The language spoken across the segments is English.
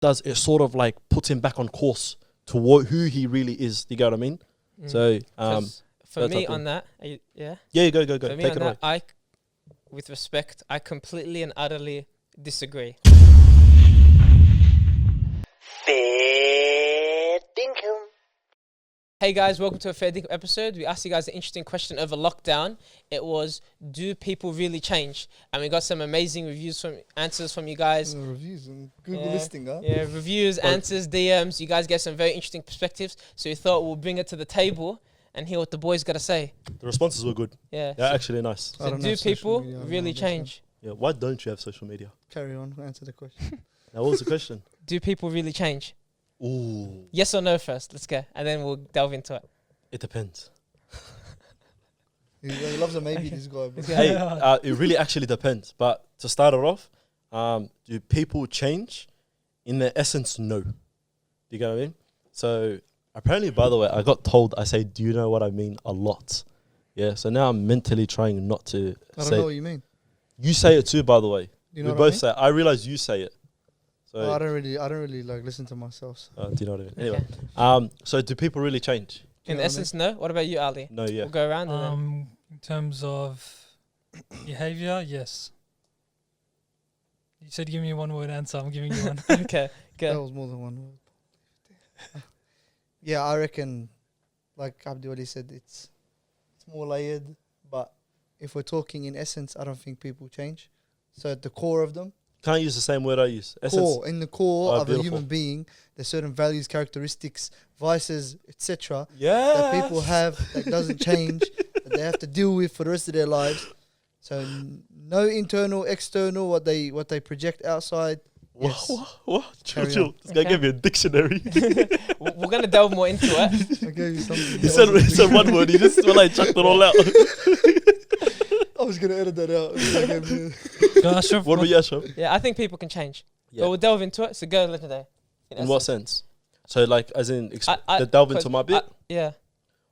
does, it sort of like puts him back on course to who he really is. Do you get what I mean? So, for me on that, yeah, go. For me Take on it away. that, with respect, I completely and utterly disagree. Hey guys, welcome to a Fair Dinkum episode. We asked you guys an interesting question over lockdown. It was, do people really change? And we got some amazing answers from you guys. Reviews and Google listing, huh? Yeah, reviews, answers, DMs. You guys get some very interesting perspectives. So we thought we'll bring it to the table and hear what the boys got to say. The responses were good. Yeah. They're actually nice. So do people really change? Yeah. Why don't you have social media? Carry on, answer the question. Now, what was the question? Do people really change? Ooh. Yes or no first? Let's go. And then we'll delve into it. It depends. He loves a maybe, this guy. Bro. Hey, it really actually depends. But to start it off, do people change? In their essence, no. Do you get what I mean? So apparently, by the way, I got told, I say, do you know what I mean? A lot. Yeah, so now I'm mentally trying not to I don't know what you mean. You say it too, by the way. You know we what both I mean? say it. I realize you say it. So I don't really like listen to myself. So. do you know what I mean? Anyway, so do people really change? In essence, no. What about you, Ali? No, yeah. We'll go around and then. In terms of behavior, yes. You said give me one word answer. I'm giving you one. Okay, That go. was more than one word. Yeah, I reckon, like Abdi Ali said, it's more layered. But if we're talking in essence, I don't think people change. So at the core of them, Can't use the same word I use. in the core of beautiful. a human being, there's certain values, characteristics, vices, etc. Yeah. that people have that doesn't change, that they have to deal with for the rest of their lives. So no internal, external, what they project outside. Yes. What? Carry Chill. on. This guy gave me a dictionary. We're going to delve more into it. I gave you something. he said one word. He just chucked it all out. I was gonna edit that out. Go, Ashraf, What about you, Ashraf? Yeah, I think people can change. Yeah. But we'll delve into it. So go, Legendary. In what sense? So, like, as in, I- delve into my bit? Yeah.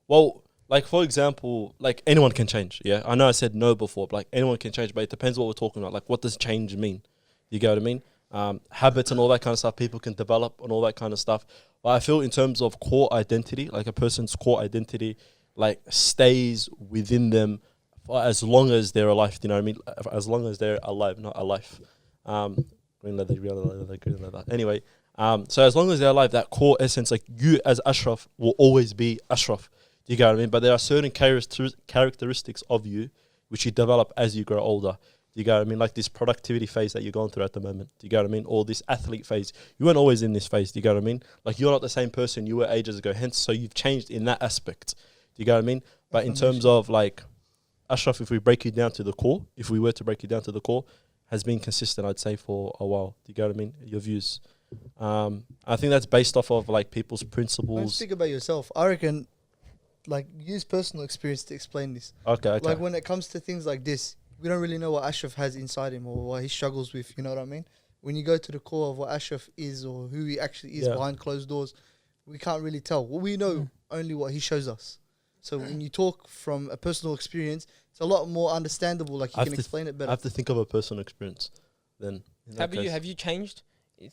Well, like, for example, like, anyone can change, yeah? I know I said no before, but, like, anyone can change, but it depends what we're talking about. Like, what does change mean? You get what I mean? Habits and all that kind of stuff people can develop and all that kind of stuff. But I feel in terms of core identity, like, a person's core identity, like, stays within them for as long as they're alive, you know what I mean? As long as they're alive, not alive. Green leather, green leather. Anyway, so as long as they're alive, that core essence, like you as Ashraf, will always be Ashraf. Do you get what I mean? But there are certain characteristics of you which you develop as you grow older. Do you get what I mean? Like this productivity phase that you're going through at the moment. Do you get what I mean? Or this athlete phase. You weren't always in this phase. Do you get what I mean? Like you're not the same person you were ages ago. Hence, so you've changed in that aspect. Do you get what I mean? But in terms of like Ashraf, if we break you down to the core, if we were to break you down to the core, has been consistent, I'd say, for a while. Do you get what I mean? Your views. I think that's based off of like people's Don't principles. speak about yourself. I reckon, like, use personal experience to explain this. Okay. Like when it comes to things like this, we don't really know what Ashraf has inside him or what he struggles with. You know what I mean? When you go to the core of what Ashraf is or who he actually is behind closed doors, we can't really tell. Well, we know only what he shows us. So when you talk from a personal experience, it's a lot more understandable. Like you can explain it better. I have to think of a personal experience. Then Have you changed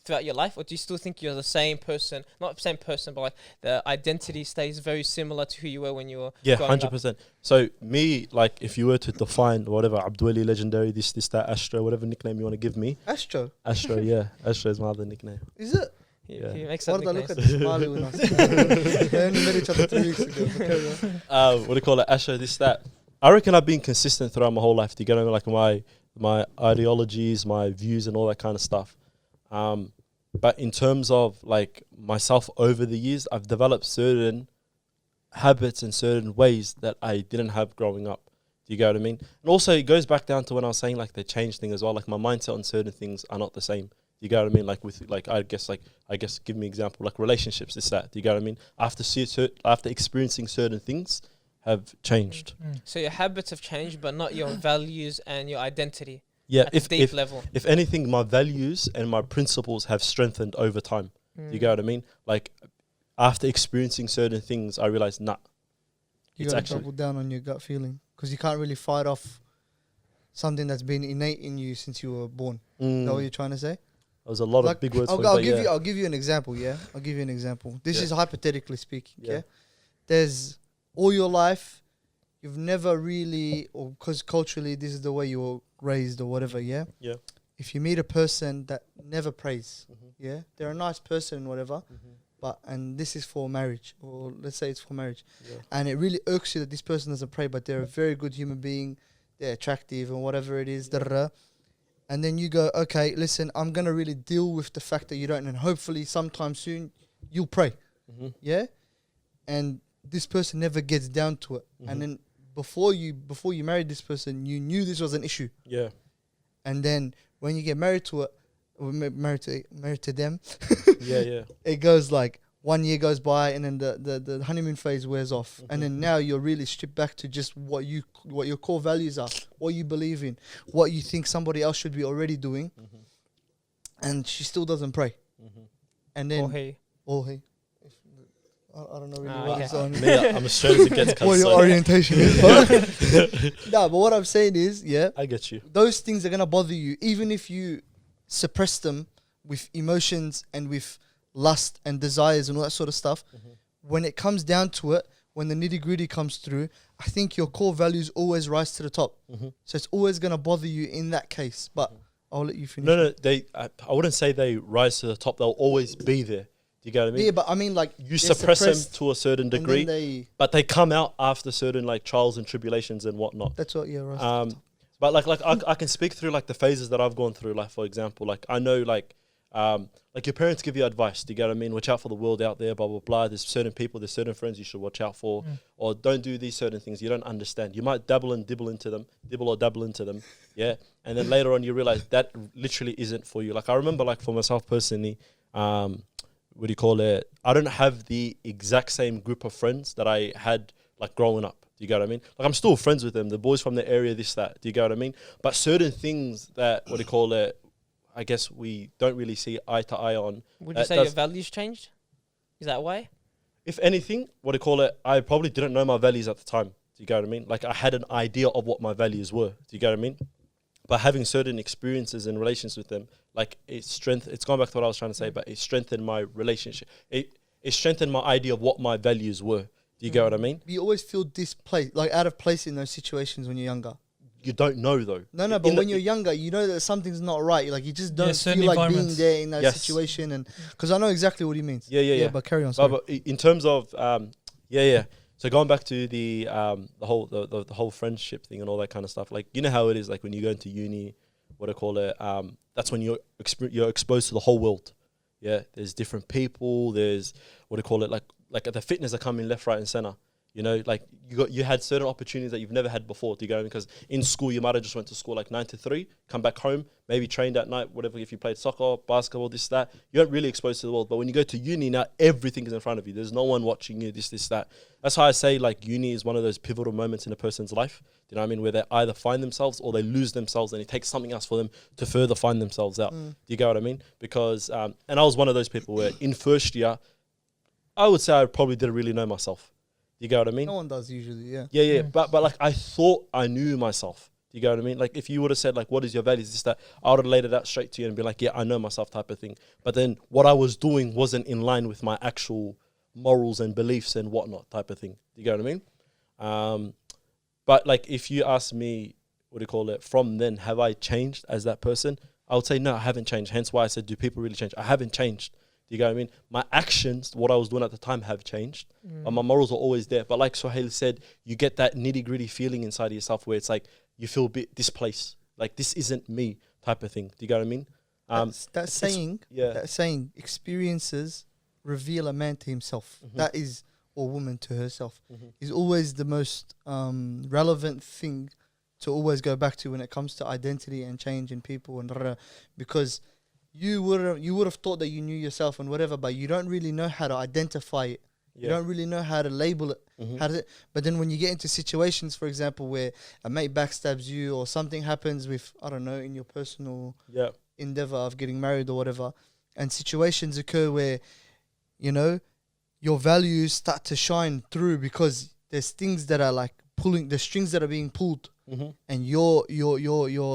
throughout your life, or do you still think you're the same person? Not the same person, but like the identity stays very similar to who you were when you were. Yeah, growing up? 100%. So me, like, if you were to define whatever Abdwali legendary, this, that, Astro, whatever nickname you want to give me. Astro, Yeah, Astro is my other nickname. is it? Yeah. He makes Why that did I look at nickname. the smiley when I was They only met each other 3 weeks ago. but carry on. What do you call it? Astro, this, that. I reckon I've been consistent throughout my whole life. Do you get what I mean? Like my ideologies, my views, and all that kind of stuff. But in terms of like myself over the years, I've developed certain habits and certain ways that I didn't have growing up. Do you get what I mean? And also it goes back down to when I was saying like the change thing as well. Like my mindset on certain things are not the same. Do you get what I mean? Like with like I guess give me an example, like relationships, this, that. Do you get what I mean? After experiencing certain things have changed. So your habits have changed, but not your values and your identity. Yeah, at a deep level. If anything, my values and my principles have strengthened over time. Do you get what I mean? Like after experiencing certain things, I realized, nah. You got to double down on your gut feeling because you can't really fight off something that's been innate in you since you were born. Is that what you're trying to say? That was a lot of big words. I'll give you an example. Yeah, I'll give you an example. This is hypothetically speaking. Yeah. There's all your life, you've never really, or because culturally this is the way you were raised or whatever. Yeah. Yeah. If you meet a person that never prays, yeah, they're a nice person and whatever, and this is for marriage, or let's say it's for marriage, and it really irks you that this person doesn't pray, but they're a very good human being, they're attractive and whatever it is, and then you go, okay, listen, I'm gonna really deal with the fact that you don't, and hopefully sometime soon you'll pray, yeah, and this person never gets down to it, and then before you married this person, you knew this was an issue, and then when you get married to it, or married to them, it goes like 1 year goes by, and then the honeymoon phase wears off, and then now you're really stripped back to just what your core values are, what you believe in, what you think somebody else should be already doing, and she still doesn't pray, and then or he. I don't know really what I'm saying. I'm as straight as it gets. What your orientation is. But what I'm saying is, I get you. Those things are going to bother you, even if you suppress them with emotions and with lust and desires and all that sort of stuff. When it comes down to it, when the nitty gritty comes through, I think your core values always rise to the top. So it's always going to bother you in that case. But I'll let you finish. No, I wouldn't say they rise to the top. They'll always be there. You get what I mean? Yeah, but I mean, like, you suppress them to a certain degree, but they come out after certain like trials and tribulations and whatnot. That's what, right. But like I can speak through like the phases that I've gone through. Like for example, like I know like your parents give you advice. Do you get what I mean? Watch out for the world out there. Blah blah blah. There's certain people, there's certain friends you should watch out for, or don't do these certain things. You don't understand. You might dabble or dabble into them. Yeah, and then later on you realize that literally isn't for you. Like I remember, like for myself personally, what do you call it? I don't have the exact same group of friends that I had like growing up. Do you get what I mean? Like I'm still friends with them, the boys from the area, this, that. Do you get what I mean? But certain things that, what do you call it? I guess we don't really see eye to eye on. Would you say your values changed? Is that why? If anything, what do you call it? I probably didn't know my values at the time. Do you get what I mean? Like I had an idea of what my values were. Do you get what I mean? But having certain experiences and relations with them, like it's gone back to what I was trying to say, but it strengthened my relationship. It strengthened my idea of what my values were. Do you get what I mean? You always feel displaced, like out of place in those situations when you're younger. You don't know though. No, but when you're younger, you know that something's not right. Like you just don't feel like being there in that situation. And because I know exactly what he means. Yeah. But carry on. But in terms of, So going back to the whole friendship thing and all that kind of stuff, like you know how it is, like when you go into uni, what I call it, that's when you're exposed to the whole world. Yeah, there's different people. There's what I call it, like the fitness are coming left, right, and center. You know, like you had certain opportunities that you've never had before. Do you go? Because in school you might have just went to school like 9 to 3, come back home, maybe trained at night, whatever. If you played soccer, basketball, this, that, you aren't really exposed to the world. But when you go to uni now, everything is in front of you. There's no one watching you. This, that. That's how I say like uni is one of those pivotal moments in a person's life. Do you know what I mean? Where they either find themselves or they lose themselves, and it takes something else for them to further find themselves out. Do you get what I mean? Because and I was one of those people where in first year, I would say I probably didn't really know myself. You get what I mean? No one does usually, yeah. Yeah. But like I thought I knew myself. Do you get what I mean? Like if you would have said like, what is your values, this, that, I would have laid it out straight to you and be like, yeah, I know myself type of thing. But then what I was doing wasn't in line with my actual morals and beliefs and whatnot type of thing. Do you get what I mean? But like if you ask me, what do you call it, from then, have I changed as that person? I would say no, I haven't changed. Hence why I said, do people really change? I haven't changed. Do you get what I mean? My actions, what I was doing at the time, have changed. But my morals are always there. But like Sohail said, you get that nitty-gritty feeling inside of yourself where it's like you feel a bit displaced. Like this isn't me type of thing. Do you get what I mean? That saying, experiences reveal a man to himself. That is, or woman to herself, is always the most relevant thing to always go back to when it comes to identity and change in people and because you would have thought that you knew yourself and whatever, but you don't really know how to identify it. You don't really know how to label it. But then when you get into situations, for example, where a mate backstabs you or something happens with, I don't know, in your personal endeavor of getting married or whatever, and situations occur where, you know, your values start to shine through because there's things that are like the strings that are being pulled and your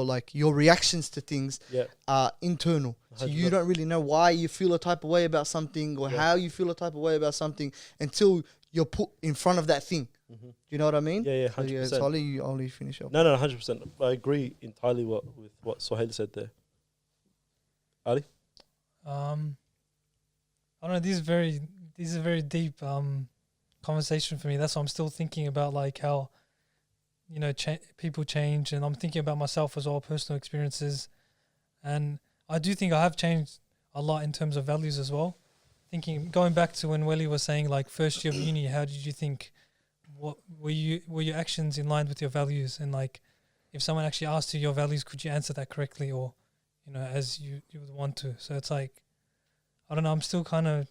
like your reactions to things are internal. So you don't really know why you feel a type of way about something or how you feel a type of way about something until you're put in front of that thing. Do you know what I mean? Yeah, 100%. So I'll let you finish up. No, 100%. I agree entirely with what Sohail said there. Ali? I don't know. This is a very deep conversation for me. That's why I'm still thinking about like how, you know, people change, and I'm thinking about myself as well, personal experiences, and I do think I have changed a lot in terms of values as well. Going back to when Welly was saying like first year of uni, how did you think? What were your actions in line with your values? And like, if someone actually asked you your values, could you answer that correctly, or, you know, as you would want to? So it's like, I don't know. I'm still kind of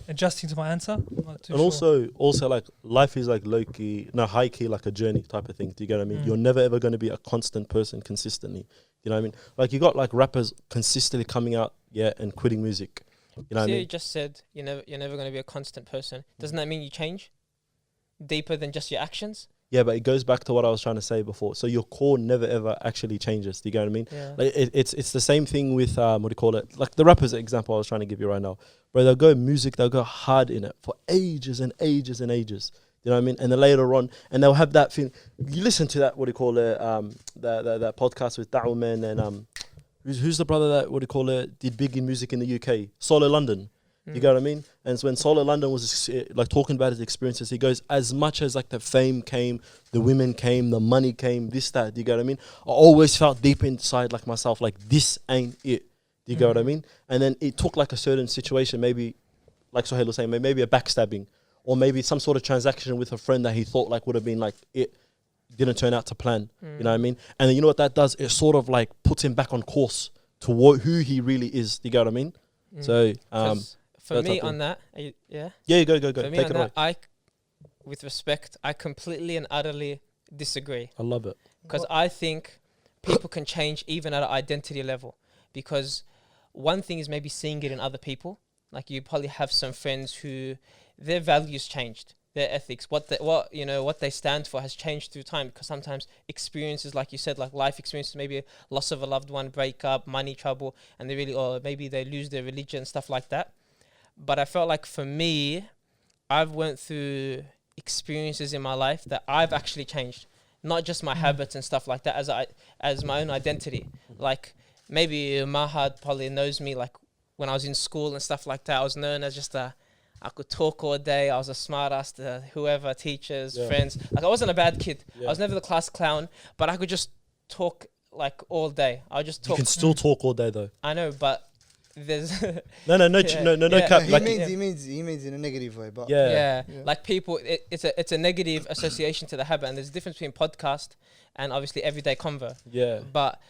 adjusting to my answer. I'm not too sure. Also like life is like high key, like a journey type of thing. Do you get what I mean? You're never ever going to be a constant person consistently. You know what I mean? Like you got like rappers consistently coming out, and quitting music. You know what I mean? You just said you're never going to be a constant person. Doesn't that mean you change deeper than just your actions? Yeah, but it goes back to what I was trying to say before. So your core never ever actually changes. Do you get what I mean? Yeah. Like it's the same thing with what do you call it? Like the rappers example I was trying to give you right now. Bro, they'll go hard in it for ages and ages and ages. You know what I mean? And then later on, and they'll have that feeling. You listen to that, what do you call it? That podcast with Da'uman and who's the brother that did big in music in the UK? Solo London. You get what I mean? And so when Solo London was like talking about his experiences, he goes, as much as like the fame came, the women came, the money came, this, that, do you get what I mean? I always felt deep inside like myself, like this ain't it. Do you get what I mean? And then it took like a certain situation, maybe like Sohail was saying, maybe a backstabbing or maybe some sort of transaction with a friend that he thought like would have been like it didn't turn out to plan. You know what I mean? And then you know what that does? It sort of like puts him back on course to who he really is. Do you get what I mean? So, for me on that, go. For me on that, with respect, I completely and utterly disagree. I love it. Because I think people can change even at an identity level. Because one thing is maybe seeing it in other people. Like you probably have some friends who their values changed, their ethics, what they stand for has changed through time. Because sometimes experiences, like you said, like life experiences, maybe a loss of a loved one, breakup, money trouble, and or maybe they lose their religion, stuff like that. But I felt like for me, I've went through experiences in my life that I've actually changed, not just my habits and stuff like that as my own identity. Like maybe Mahad probably knows me like when I was in school and stuff like that. I was known as just I could talk all day. I was a smart ass to whoever, teachers, friends. Like I wasn't a bad kid. I was never the class clown, but I could just talk like all day. I would just talk. You can still talk all day though. I know, but there's no cap. He means in a negative way, but like people, it's a negative association to the habit, and there's a difference between podcast and obviously everyday convo. Yeah. But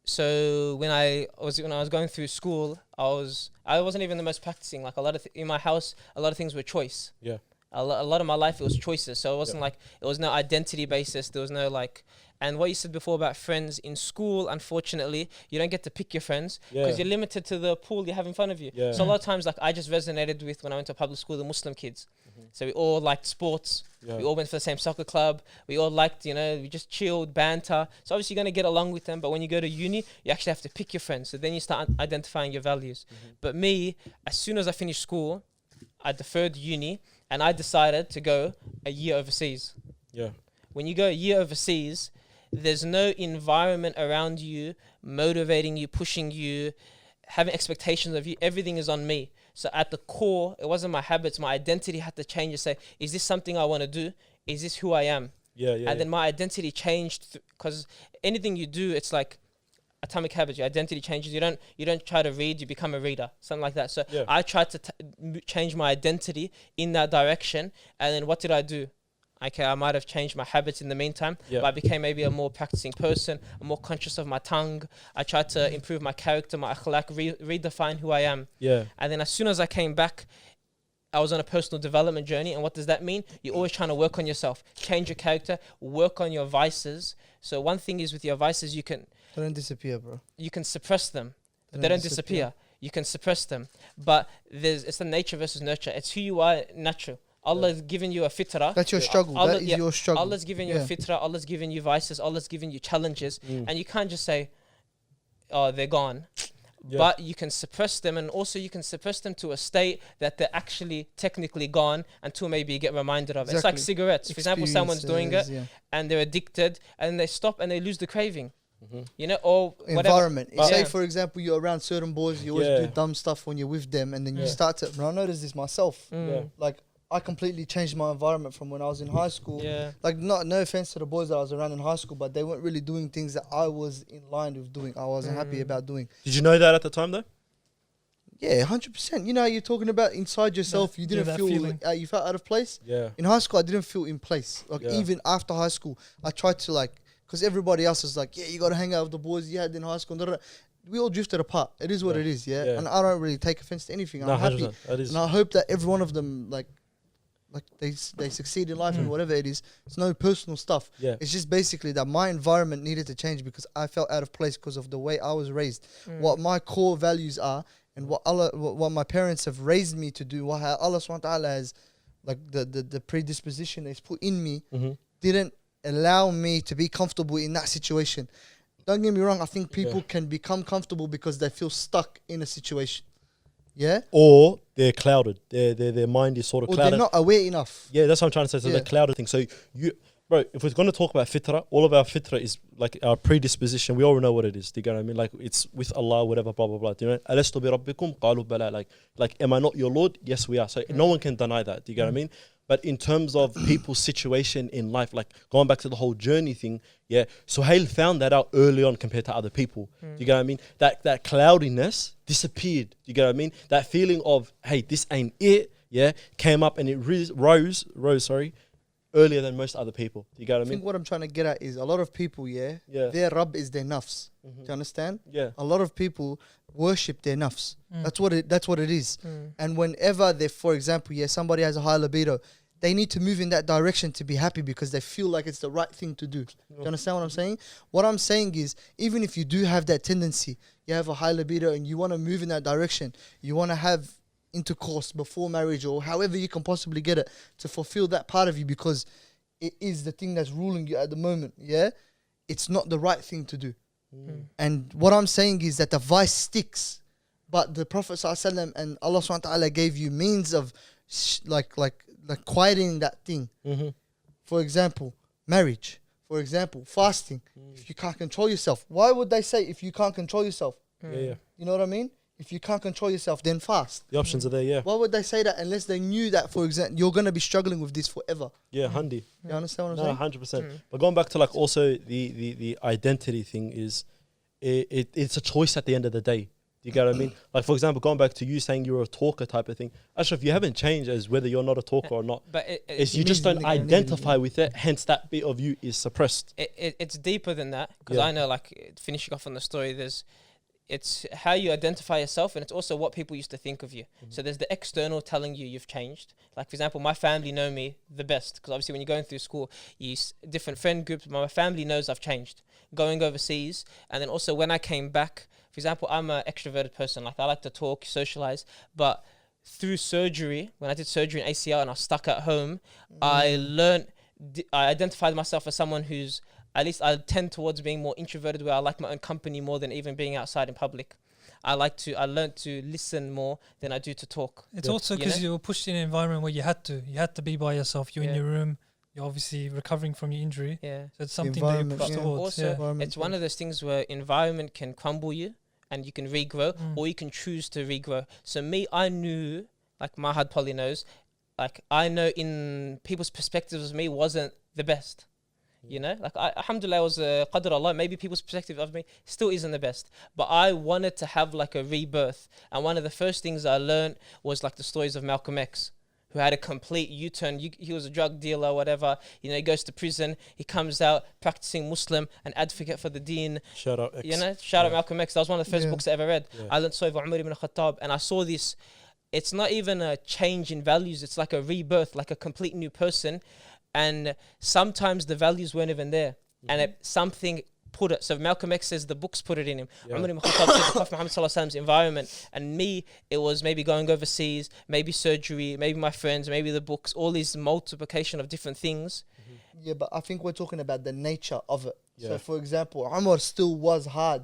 so when I was going through school, I wasn't even the most practicing. Like in my house, a lot of things were choice. Yeah. A lot of my life it was choices, so it wasn't like it was no identity basis. There was no like. And what you said before about friends in school, unfortunately, you don't get to pick your friends because you're limited to the pool you have in front of you. Yeah. So a lot of times, like I just resonated with when I went to public school, the Muslim kids. So we all liked sports. Yeah. We all went for the same soccer club. We all liked, we just chilled, banter. So obviously you're going to get along with them. But when you go to uni, you actually have to pick your friends. So then you start identifying your values. But me, as soon as I finished school, I deferred uni and I decided to go a year overseas. Yeah. When you go a year overseas, there's no environment around you motivating you, pushing you, having expectations of you. Everything is on me. So at the core, it wasn't my habits. My identity had to change and say, is this something I want to do? Is this who I am? And then my identity changed because anything you do, it's like atomic habits. Your identity changes. You don't try to read, you become a reader, something like that. So I tried to change my identity in that direction. And then what did I do? Okay, I might have changed my habits in the meantime, but I became maybe a more practicing person, I'm more conscious of my tongue. I tried to improve my character, my akhlaq, redefine who I am. Yeah. And then as soon as I came back, I was on a personal development journey. And what does that mean? You're always trying to work on yourself, change your character, work on your vices. So one thing is with your vices, they don't disappear, bro. You can suppress them, but they don't disappear. You can suppress them, but it's the nature versus nurture. It's who you are natural. Allah's given you a fitrah. That's your struggle. That is your struggle. Allah's given you a fitrah. Allah's given you vices. Allah's given you challenges. And you can't just say, oh, they're gone. But you can suppress them, and also you can suppress them to a state that they're actually technically gone until maybe you get reminded of it. It's like cigarettes. For example, someone's doing it and they're addicted and they stop and they lose the craving. You know, or environment. Say, for example, you're around certain boys, you always do dumb stuff when you're with them, and then you start to. I noticed this myself. Like, I completely changed my environment from when I was in high school. Like, no offense to the boys that I was around in high school, but they weren't really doing things that I was in line with doing. I wasn't happy about doing. Did you know that at the time, though? Yeah, 100%. You know, you're talking about inside yourself. You didn't feel you felt out of place. In high school, I didn't feel in place. Like, even after high school, I tried to, like, because everybody else is like, you got to hang out with the boys you had in high school. We all drifted apart. It is what it is, and I don't really take offense to anything. I'm happy, and I hope that every one of them, like they succeed in life and whatever it is. It's no personal stuff. It's just basically that my environment needed to change because I felt out of place because of the way I was raised, what my core values are, and what my parents have raised me to do. What Allah SWT has, like the predisposition He's put in me, didn't allow me to be comfortable in that situation. Don't get me wrong. I think people can become comfortable because they feel stuck in a situation. Or they're clouded. Their mind is sort of clouded. They're not aware enough. That's what I'm trying to say. So they're clouded thing. So bro, if we're going to talk about fitrah, all of our fitrah is like our predisposition. We all know what it is. Do you get what I mean? Like, it's with Allah, whatever, blah, blah, blah. Do you know? Alastu bi rabbikum? Qalu bala. Like, am I not your Lord? Yes, we are. So no one can deny that. Do you get what I mean? But in terms of people's situation in life, like going back to the whole journey thing, Suhail found that out early on compared to other people. Do you get what I mean? That cloudiness disappeared. Do you get what I mean? That feeling of, hey, this ain't it, came up and it rose, earlier than most other people. Do you get what I mean? I think what I'm trying to get at is a lot of people, their Rabb is their nafs. Do you understand? A lot of people worship their nafs. That's what it is. And whenever they, for example, somebody has a high libido, they need to move in that direction to be happy because they feel like it's the right thing to do. Do you understand what I'm saying? What I'm saying is, even if you do have that tendency, you have a high libido and you want to move in that direction, you want to have intercourse before marriage or however you can possibly get it to fulfill that part of you because it is the thing that's ruling you at the moment, it's not the right thing to do. And what I'm saying is that the vice sticks, but the Prophet ﷺ and Allah SWT gave you means of like quieting that thing. For example, marriage. For example, fasting. If you can't control yourself, why would they say if you can't control yourself? You know what I mean? If you can't control yourself, then fast. The options are there, Why would they say that unless they knew that, for example, you're going to be struggling with this forever? Handy. You understand what I'm saying? 100%. But going back to like also the identity thing is, it's a choice at the end of the day. Do you get what I mean? Like, for example, going back to you saying you're a talker type of thing. Ashraf, you haven't changed as whether you're not a talker or not. But you just don't identify with it. Hence, that bit of you is suppressed. It's deeper than that. Because I know, like, finishing off on the story, it's how you identify yourself, and it's also what people used to think of you. So there's the external telling you you've changed. Like, for example, my family know me the best because obviously when you're going through school, different friend groups, my family knows I've changed. Going overseas, and then also when I came back, for example, I'm an extroverted person. Like, I like to talk, socialize, but through surgery, when I did surgery in ACL and I was stuck at home, I identified myself as someone who's, at least I tend towards being more introverted, where I like my own company more than even being outside in public. I learned to listen more than I do to talk. It's also because you were pushed in an environment where you had to be by yourself. You're in your room. You're obviously recovering from your injury. So it's something that you push towards. Also, it's one of those things where environment can crumble you and you can regrow, or you can choose to regrow. So I knew, like Mahad probably knows, like I know in people's perspectives of me wasn't the best. You know, like alhamdulillah, was qadr Allah, maybe people's perspective of me still isn't the best, but I wanted to have like a rebirth. And one of the first things I learned was like the stories of Malcolm X, who had a complete U-turn. He was a drug dealer or whatever. You know, he goes to prison, he comes out practicing Muslim, an advocate for the deen. Shout out X. You know, shout out Malcolm X. That was one of the first books I ever read. I learned so about Umar ibn Khattab, and I saw this. It's not even a change in values, it's like a rebirth, like a complete new person. And sometimes the values weren't even there. And something put it. So Malcolm X says the books put it in him. Umar ibn Khattab said the Prophet Muhammad sallallahu alaihi wasallam's environment. And me, it was maybe going overseas, maybe surgery, maybe my friends, maybe the books, all these multiplication of different things. Yeah, but I think we're talking about the nature of it. So, for example, Umar still was hard.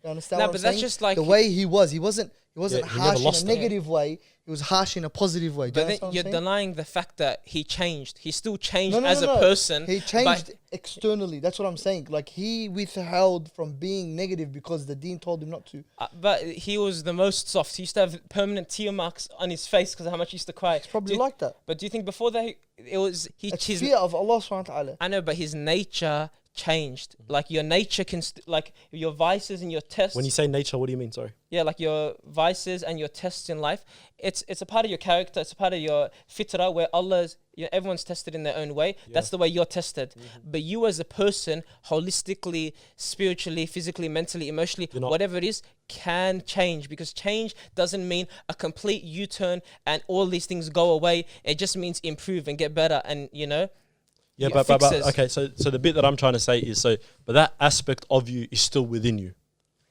You understand what I'm but saying? that's just like the way he was. He wasn't harsh in a it. negative way. He was harsh in a positive way. But then you're denying the fact that he changed. He still changed as a person. He changed externally. That's what I'm saying. Like, he withheld from being negative because the deen told him not to. But he was the most soft. He used to have permanent tear marks on his face because of how much he used to cry. It's probably like that. But do you think before that, it's his fear of Allah subhanahu wa ta'ala. I know, but his nature changed. Like your nature can like your vices and your tests. When you say nature, what do you mean? Sorry. Yeah, like your vices and your tests in life. It's a part of your character. It's a part of your fitrah where Allah's. Everyone's tested in their own way. Yeah. That's the way you're tested. But you as a person, holistically, spiritually, physically, mentally, emotionally, whatever it is, can change. Because change doesn't mean a complete U-turn and all these things go away. It just means improve and get better. And yeah, but okay. So the bit that I'm trying to say is but that aspect of you is still within you.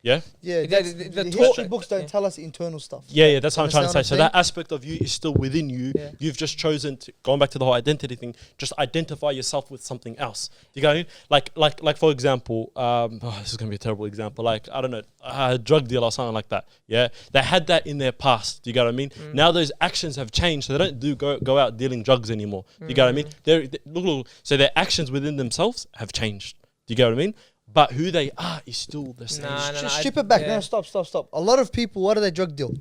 Yeah. Yeah. The history books don't tell us internal stuff. Yeah. That's what I'm trying to say. So that aspect of you is still within you. Yeah. You've just chosen to, going back to the whole identity thing, just identify yourself with something else. You go like for example, this is gonna be a terrible example. Like I don't know, a drug deal or something like that. Yeah. They had that in their past. Do you get what I mean? Now those actions have changed. So they don't go out dealing drugs anymore. Do you get what I mean? Look. So their actions within themselves have changed. Do you get what I mean? But who they are is still the same. Just strip it back. No, stop. A lot of people, why do they drug deal?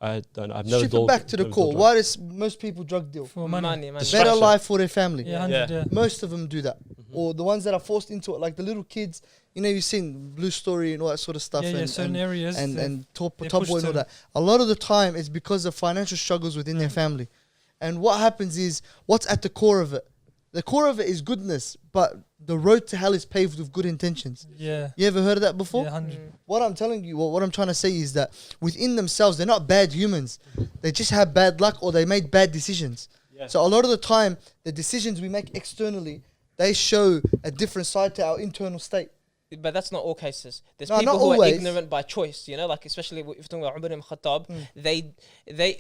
I don't know. I've never strip it back to the core. Why does most people drug deal? For money. Better life for their family. Yeah. Most of them do that. Or the ones that are forced into it, like the little kids. You've seen Blue Story and all that sort of stuff. Certain areas. And Top Boy and all that. A lot of the time, it's because of financial struggles within their family. And what happens is, what's at the core of it? The core of it is goodness, but the road to hell is paved with good intentions. Yeah. You ever heard of that before? Yeah, 100. What I'm telling you, what I'm trying to say is that within themselves, they're not bad humans. They just have bad luck or they made bad decisions. Yeah. So a lot of the time, the decisions we make externally, they show a different side to our internal state. But that's not all cases. There's people who are ignorant by choice, like especially if you're talking about Umar ibn Khattab,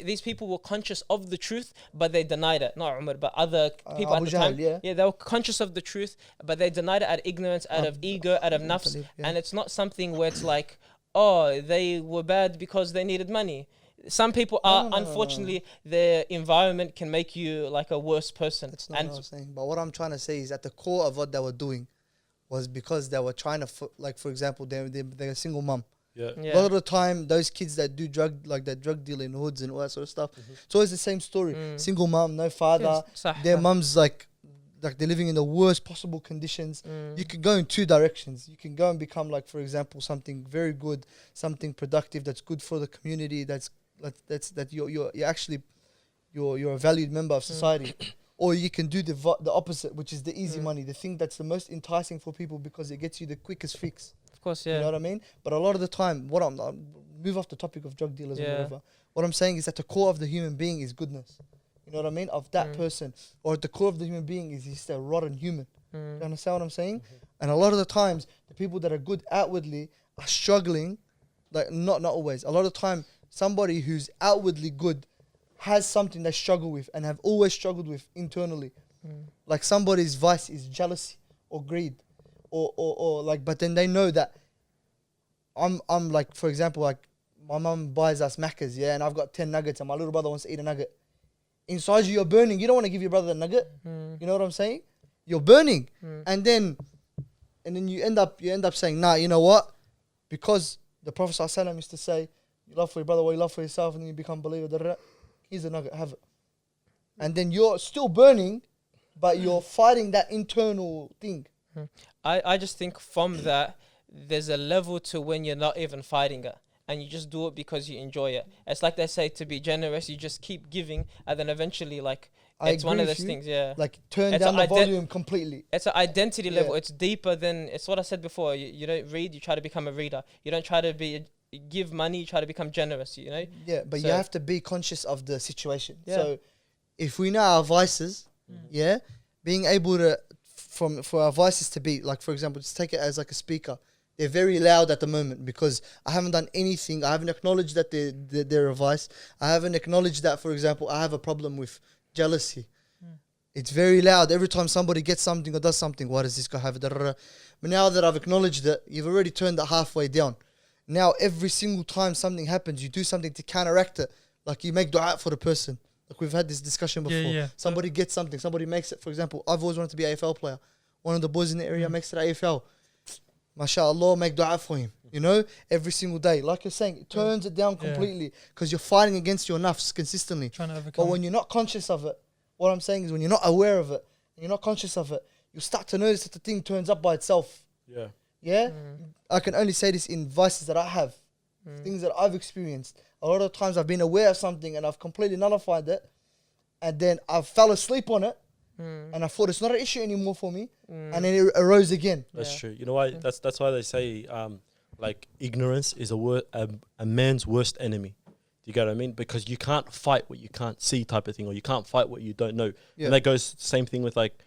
these people were conscious of the truth, but they denied it. Not Umar, but other people at the time. Yeah, they were conscious of the truth, but they denied it out of ignorance, out of ego, out of nafs. And it's not something where it's like, oh, they were bad because they needed money. Some people are, unfortunately, their environment can make you like a worse person. That's not what I'm saying. But what I'm trying to say is at the core of what they were doing was because they were trying to, for example, they're a single mum. Yeah. A lot of the time, those kids that do drug deal in hoods and all that sort of stuff, it's always the same story. Single mum, no father. Their mum's like they're living in the worst possible conditions. You can go in two directions. You can go and become like, for example, something very good, something productive that's good for the community. You're a valued member of society. Or you can do the opposite, which is the easy money, the thing that's the most enticing for people because it gets you the quickest fix. Of course, yeah. You know what I mean? But a lot of the time, I'll move off the topic of drug dealers or whatever. What I'm saying is that the core of the human being is goodness. You know what I mean? Of that person. Or at the core of the human being is he's a rotten human. You understand what I'm saying? And a lot of the times, the people that are good outwardly are struggling. Like, not always. A lot of the time, somebody who's outwardly good has something they struggle with and have always struggled with internally. Like somebody's vice is jealousy or greed or like, but then they know that I'm like, for example, like my mum buys us Maccas, and I've got 10 nuggets and my little brother wants to eat a nugget. Inside you're burning. You don't want to give your brother the nugget. You know what I'm saying? You're burning. And then you end up saying, nah, you know what? Because the Prophet ﷺ used to say, you love for your brother what you love for yourself, and then you become a believer. Here's a nugget, have it. And then you're still burning, but you're fighting that internal thing. I just think from that, there's a level to when you're not even fighting it. And you just do it because you enjoy it. It's like they say, to be generous, you just keep giving. And then eventually, like, it's one of those things, Like, turn down the volume completely. It's an identity level. It's deeper than, it's what I said before. You don't read, you try to become a reader. You don't try to give money, you try to become generous, Yeah, but you have to be conscious of the situation. So if we know our vices, being able to for our vices to be like, for example, just take it as like a speaker. They're very loud at the moment because I haven't done anything. I haven't acknowledged that they're a vice. I haven't acknowledged that, for example, I have a problem with jealousy. It's very loud. Every time somebody gets something or does something, why does this guy have it? But now that I've acknowledged it, you've already turned it halfway down. Now, every single time something happens, you do something to counteract it. Like you make dua for the person. Like we've had this discussion before. Yeah. Somebody gets something. Somebody makes it. For example, I've always wanted to be an AFL player. One of the boys in the area makes it AFL. MashaAllah, make dua for him. You know, every single day. Like you're saying, it turns it down completely because you're fighting against your nafs consistently. Trying to overcome. But when you're not conscious of it, what I'm saying is when you're not aware of it, and you're not conscious of it, you start to notice that the thing turns up by itself. Yeah? I can only say this in vices that I have. Things that I've experienced. A lot of times I've been aware of something and I've completely nullified it. And then I fell asleep on it. And I thought it's not an issue anymore for me. And then it arose again. That's true. You know why? That's why they say like ignorance is a man's worst enemy. Do you get what I mean? Because you can't fight what you can't see type of thing, or you can't fight what you don't know. And that goes same thing with like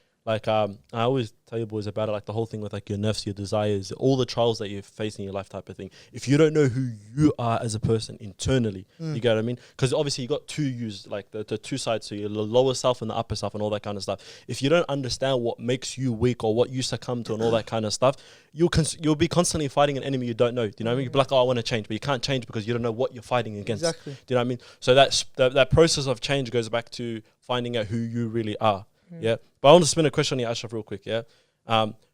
I always tell you boys about it, like the whole thing with like your nerves, your desires, all the trials that you face in your life type of thing. If you don't know who you are as a person internally, you get what I mean? Because obviously you got two yous, like the two sides, so your lower self and the upper self and all that kind of stuff. If you don't understand what makes you weak or what you succumb to and all that kind of stuff, you'll be constantly fighting an enemy you don't know. Do you know what I mean? You'll be like, oh, I want to change, but you can't change because you don't know what you're fighting against. Exactly. Do you know what I mean? So that process of change goes back to finding out who you really are. Yeah, but I want to spin a question on you, Ashraf, real quick. Yeah,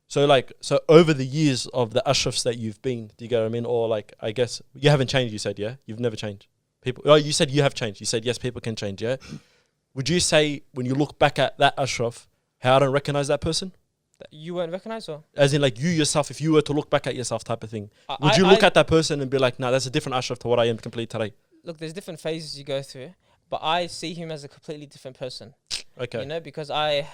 so over the years of the Ashrafs that you've been, do you get what I mean? Or like, I guess you haven't changed. You said, yeah, you've never changed. People, oh, you said you have changed. You said yes, people can change. Yeah, would you say when you look back at that Ashraf, how I don't recognize that person? That you won't recognize, or as in like you yourself, if you were to look back at yourself, type of thing, would you look at that person and be like, nah, that's a different Ashraf to what I am completely today? Look, there's different phases you go through, but I see him as a completely different person. Okay. You know, because I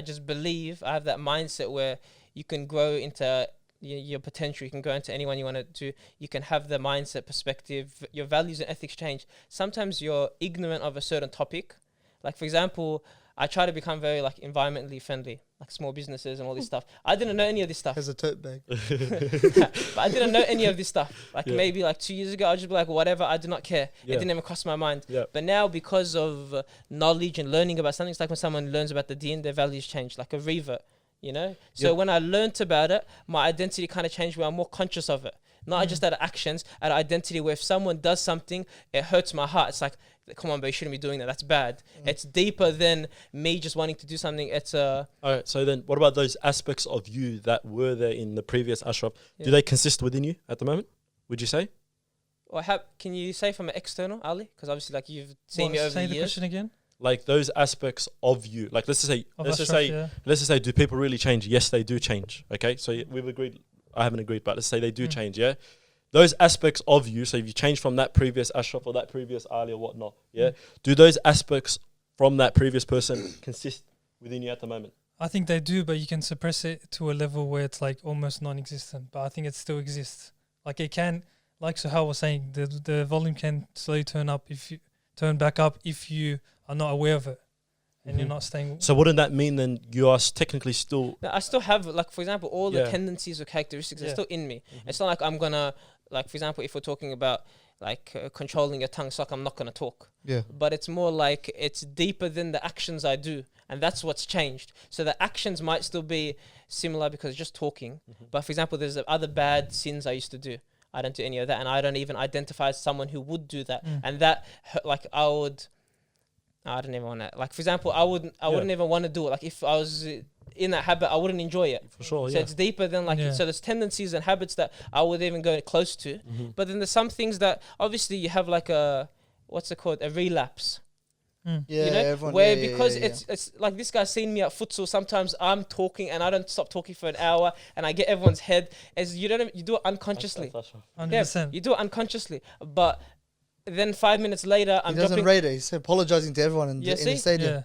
just believe I have that mindset where you can grow into your potential. You can grow into anyone you want to. You can have the mindset, perspective, your values and ethics change. Sometimes you're ignorant of a certain topic. Like, for example, I try to become very like environmentally friendly, like small businesses and all this stuff. I didn't know any of this stuff. Has a tote bag. But I didn't know any of this stuff. Like maybe like 2 years ago, I'd just be like, whatever, I do not care. It didn't even cross my mind. But now because of knowledge and learning about something, it's like when someone learns about the deen, their values change, like a revert, you know? So when I learned about it, my identity kind of changed where I'm more conscious of it. Not just out of actions, out of identity, where if someone does something, it hurts my heart. It's like, come on, bro, you shouldn't be doing that. That's bad. It's deeper than me just wanting to do something. It's all right. So then, what about those aspects of you that were there in the previous Ashraf? Do they consist within you at the moment? Would you say? Or can you say from an external, Ali? Because obviously, like you've seen me over the years. Say the question again. Like those aspects of you. Like let's just say, do people really change? Yes, they do change. Okay, so we've agreed. I haven't agreed, but let's say they do change. Yeah. Those aspects of you, so if you change from that previous Ashraf or that previous Ali or whatnot, do those aspects from that previous person consist within you at the moment? I think they do, but you can suppress it to a level where it's like almost non-existent. But I think it still exists. Like it can, like Suhail was saying, the volume can slowly turn back up if you are not aware of it. And you're not staying. So wouldn't that mean then you are technically still? No, I still have, like, for example, all the tendencies or characteristics are still in me. It's not like I'm gonna, like, for example, if we're talking about like controlling your tongue, it's like I'm not gonna talk. Yeah. But it's more like it's deeper than the actions I do, and that's what's changed. So the actions might still be similar because it's just talking. But for example, there's other bad sins I used to do. I don't do any of that, and I don't even identify as someone who would do that. And that, like, I don't even want to. Like, for example, I wouldn't even want to do it. Like, if I was in that habit, I wouldn't enjoy it. For sure, so it's deeper than like. So there's tendencies and habits that I would even go close to. But then there's some things that obviously you have like a, what's it called, a relapse. Yeah, you know, everyone, where because it's like this guy's seen me at futsal. Sometimes I'm talking and I don't stop talking for an hour, and I get everyone's head. As you do it unconsciously. 100%. You do it unconsciously, but. Then 5 minutes later, he doesn't rate it. He's apologizing to everyone in the stadium.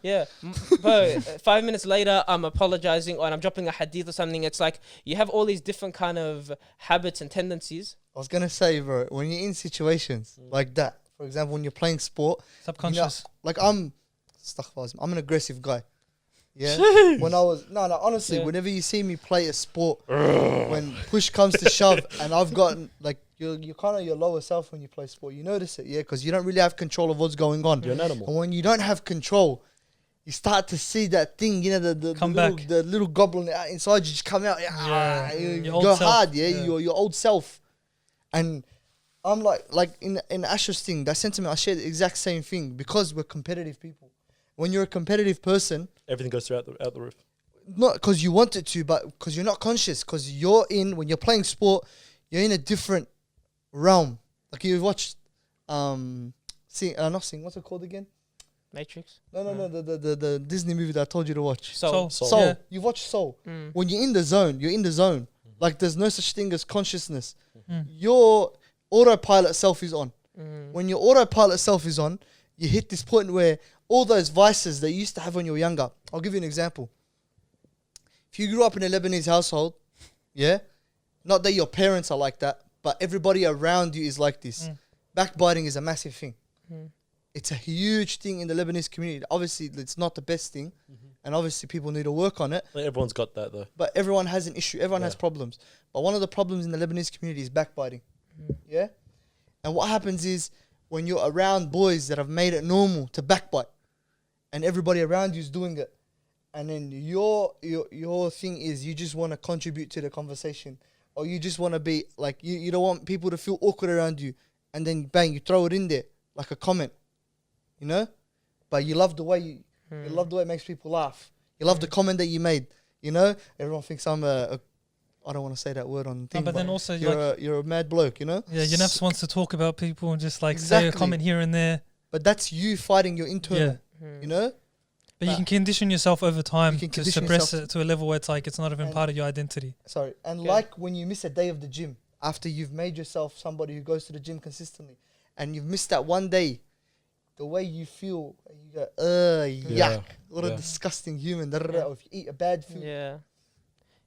Bro, 5 minutes later, I'm apologizing or I'm dropping a hadith or something. It's like you have all these different kind of habits and tendencies. I was going to say, bro, when you're in situations like that, for example, when you're playing sport. Subconscious. You know, like I'm an aggressive guy. Yeah. When I was honestly, whenever you see me play a sport, when push comes to shove, and I've gotten like you're kind of your lower self when you play sport. You notice it, yeah, because you don't really have control of what's going on. You're an animal. And when you don't have control, you start to see that thing, you know, the little goblin inside you just come out. You go hard, your old self. And I'm like in Ashraf's thing, that sentiment, I share the exact same thing because we're competitive people. When you're a competitive person, everything goes out the roof. Not because you want it to, but because you're not conscious. Because when you're playing sport, you're in a different realm. Like you've watched, what's it called again? Matrix? No, the Disney movie that I told you to watch. Soul. Yeah. You've watched Soul. When you're in the zone, you're in the zone. Like there's no such thing as consciousness. Your autopilot self is on. When your autopilot self is on, you hit this point where all those vices that you used to have when you were younger. I'll give you an example. If you grew up in a Lebanese household, yeah, not that your parents are like that, but everybody around you is like this. Backbiting is a massive thing. It's a huge thing in the Lebanese community. Obviously, it's not the best thing, and obviously people need to work on it. Like everyone's got that though. But everyone has an issue. Everyone has problems. But one of the problems in the Lebanese community is backbiting. Yeah? And what happens is when you're around boys that have made it normal to backbite, and everybody around you is doing it, and then your thing is you just want to contribute to the conversation, or you just want to be like you don't want people to feel awkward around you, and then bang, you throw it in there like a comment, you know, but you love the way you love the way it makes people laugh. You love the comment that you made, you know. Everyone thinks I'm I don't want to say that word on the thing, but then also you're a mad bloke, you know. Yeah, your nafs wants to talk about people and just like say a comment here and there. But that's you fighting your internal, you know. But you can condition yourself over time to suppress it to a level where it's like it's not even part of your identity. And like when you miss a day of the gym after you've made yourself somebody who goes to the gym consistently, and you've missed that one day, the way you feel, you go, yuck, what a disgusting human. Or if you eat a bad food,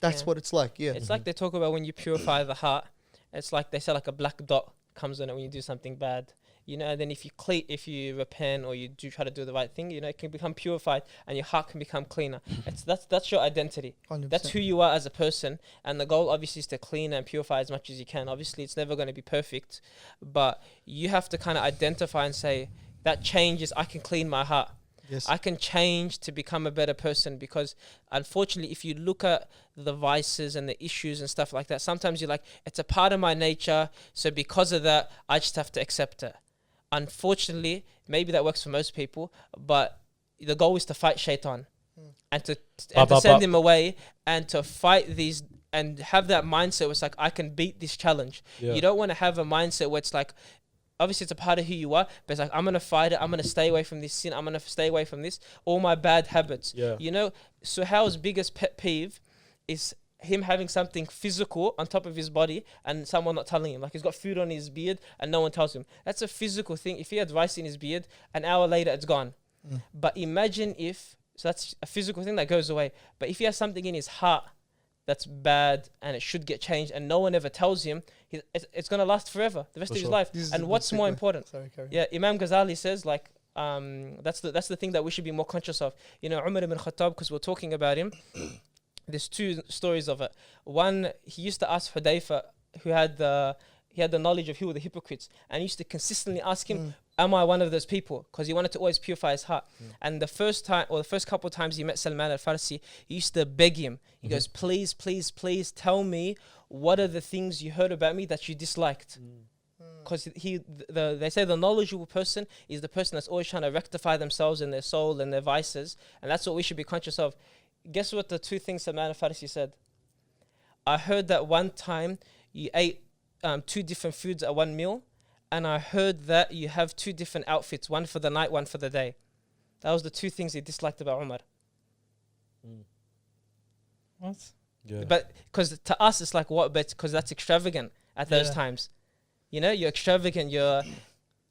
that's what it's like. Yeah, it's like they talk about when you purify the heart. It's like they say like a black dot comes on it when you do something bad. You know, and then if you repent or you do try to do the right thing, you know, it can become purified and your heart can become cleaner. That's your identity. 100%. That's who you are as a person. And the goal obviously is to clean and purify as much as you can. Obviously, it's never going to be perfect, but you have to kind of identify and say that changes. I can clean my heart. Yes. I can change to become a better person, because unfortunately, if you look at the vices and the issues and stuff like that, sometimes you're like, it's a part of my nature. So because of that, I just have to accept it. Unfortunately, maybe that works for most people, but the goal is to fight shaitan and to send him away and to fight these and have that mindset where it's like, I can beat this challenge. You don't want to have a mindset where it's like, obviously it's a part of who you are, but it's like, I'm going to fight it. I'm going to stay away from this sin. I'm going to stay away from this, all my bad habits. You know, Suhail's biggest pet peeve is him having something physical on top of his body and someone not telling him. Like he's got food on his beard and no one tells him. That's a physical thing. If he had rice in his beard, an hour later it's gone. But imagine so that's a physical thing that goes away. But if he has something in his heart that's bad and it should get changed and no one ever tells him, it's going to last forever, the rest of his life. And what's more important? Imam Ghazali says, like, that's the thing that we should be more conscious of. You know, Umar ibn Khattab, because we're talking about him, there's two stories of it. One, he used to ask Hudayfa, he had the knowledge of who were the hypocrites, and he used to consistently ask him, am I one of those people? Because he wanted to always purify his heart. And the first couple of times he met Salman al-Farsi, he used to beg him. He goes, please, please, please tell me what are the things you heard about me that you disliked. Because they say the knowledgeable person is the person that's always trying to rectify themselves and their soul and their vices, and that's what we should be conscious of. Guess what the two things Salman al-Farsi said? I heard that one time you ate 2 different foods at one meal, and I heard that you have 2 different outfits, one for the night, one for the day. That was the 2 things he disliked about Umar. What? Yeah. But because to us it's like, what? But because that's extravagant at those times. You know, you're extravagant.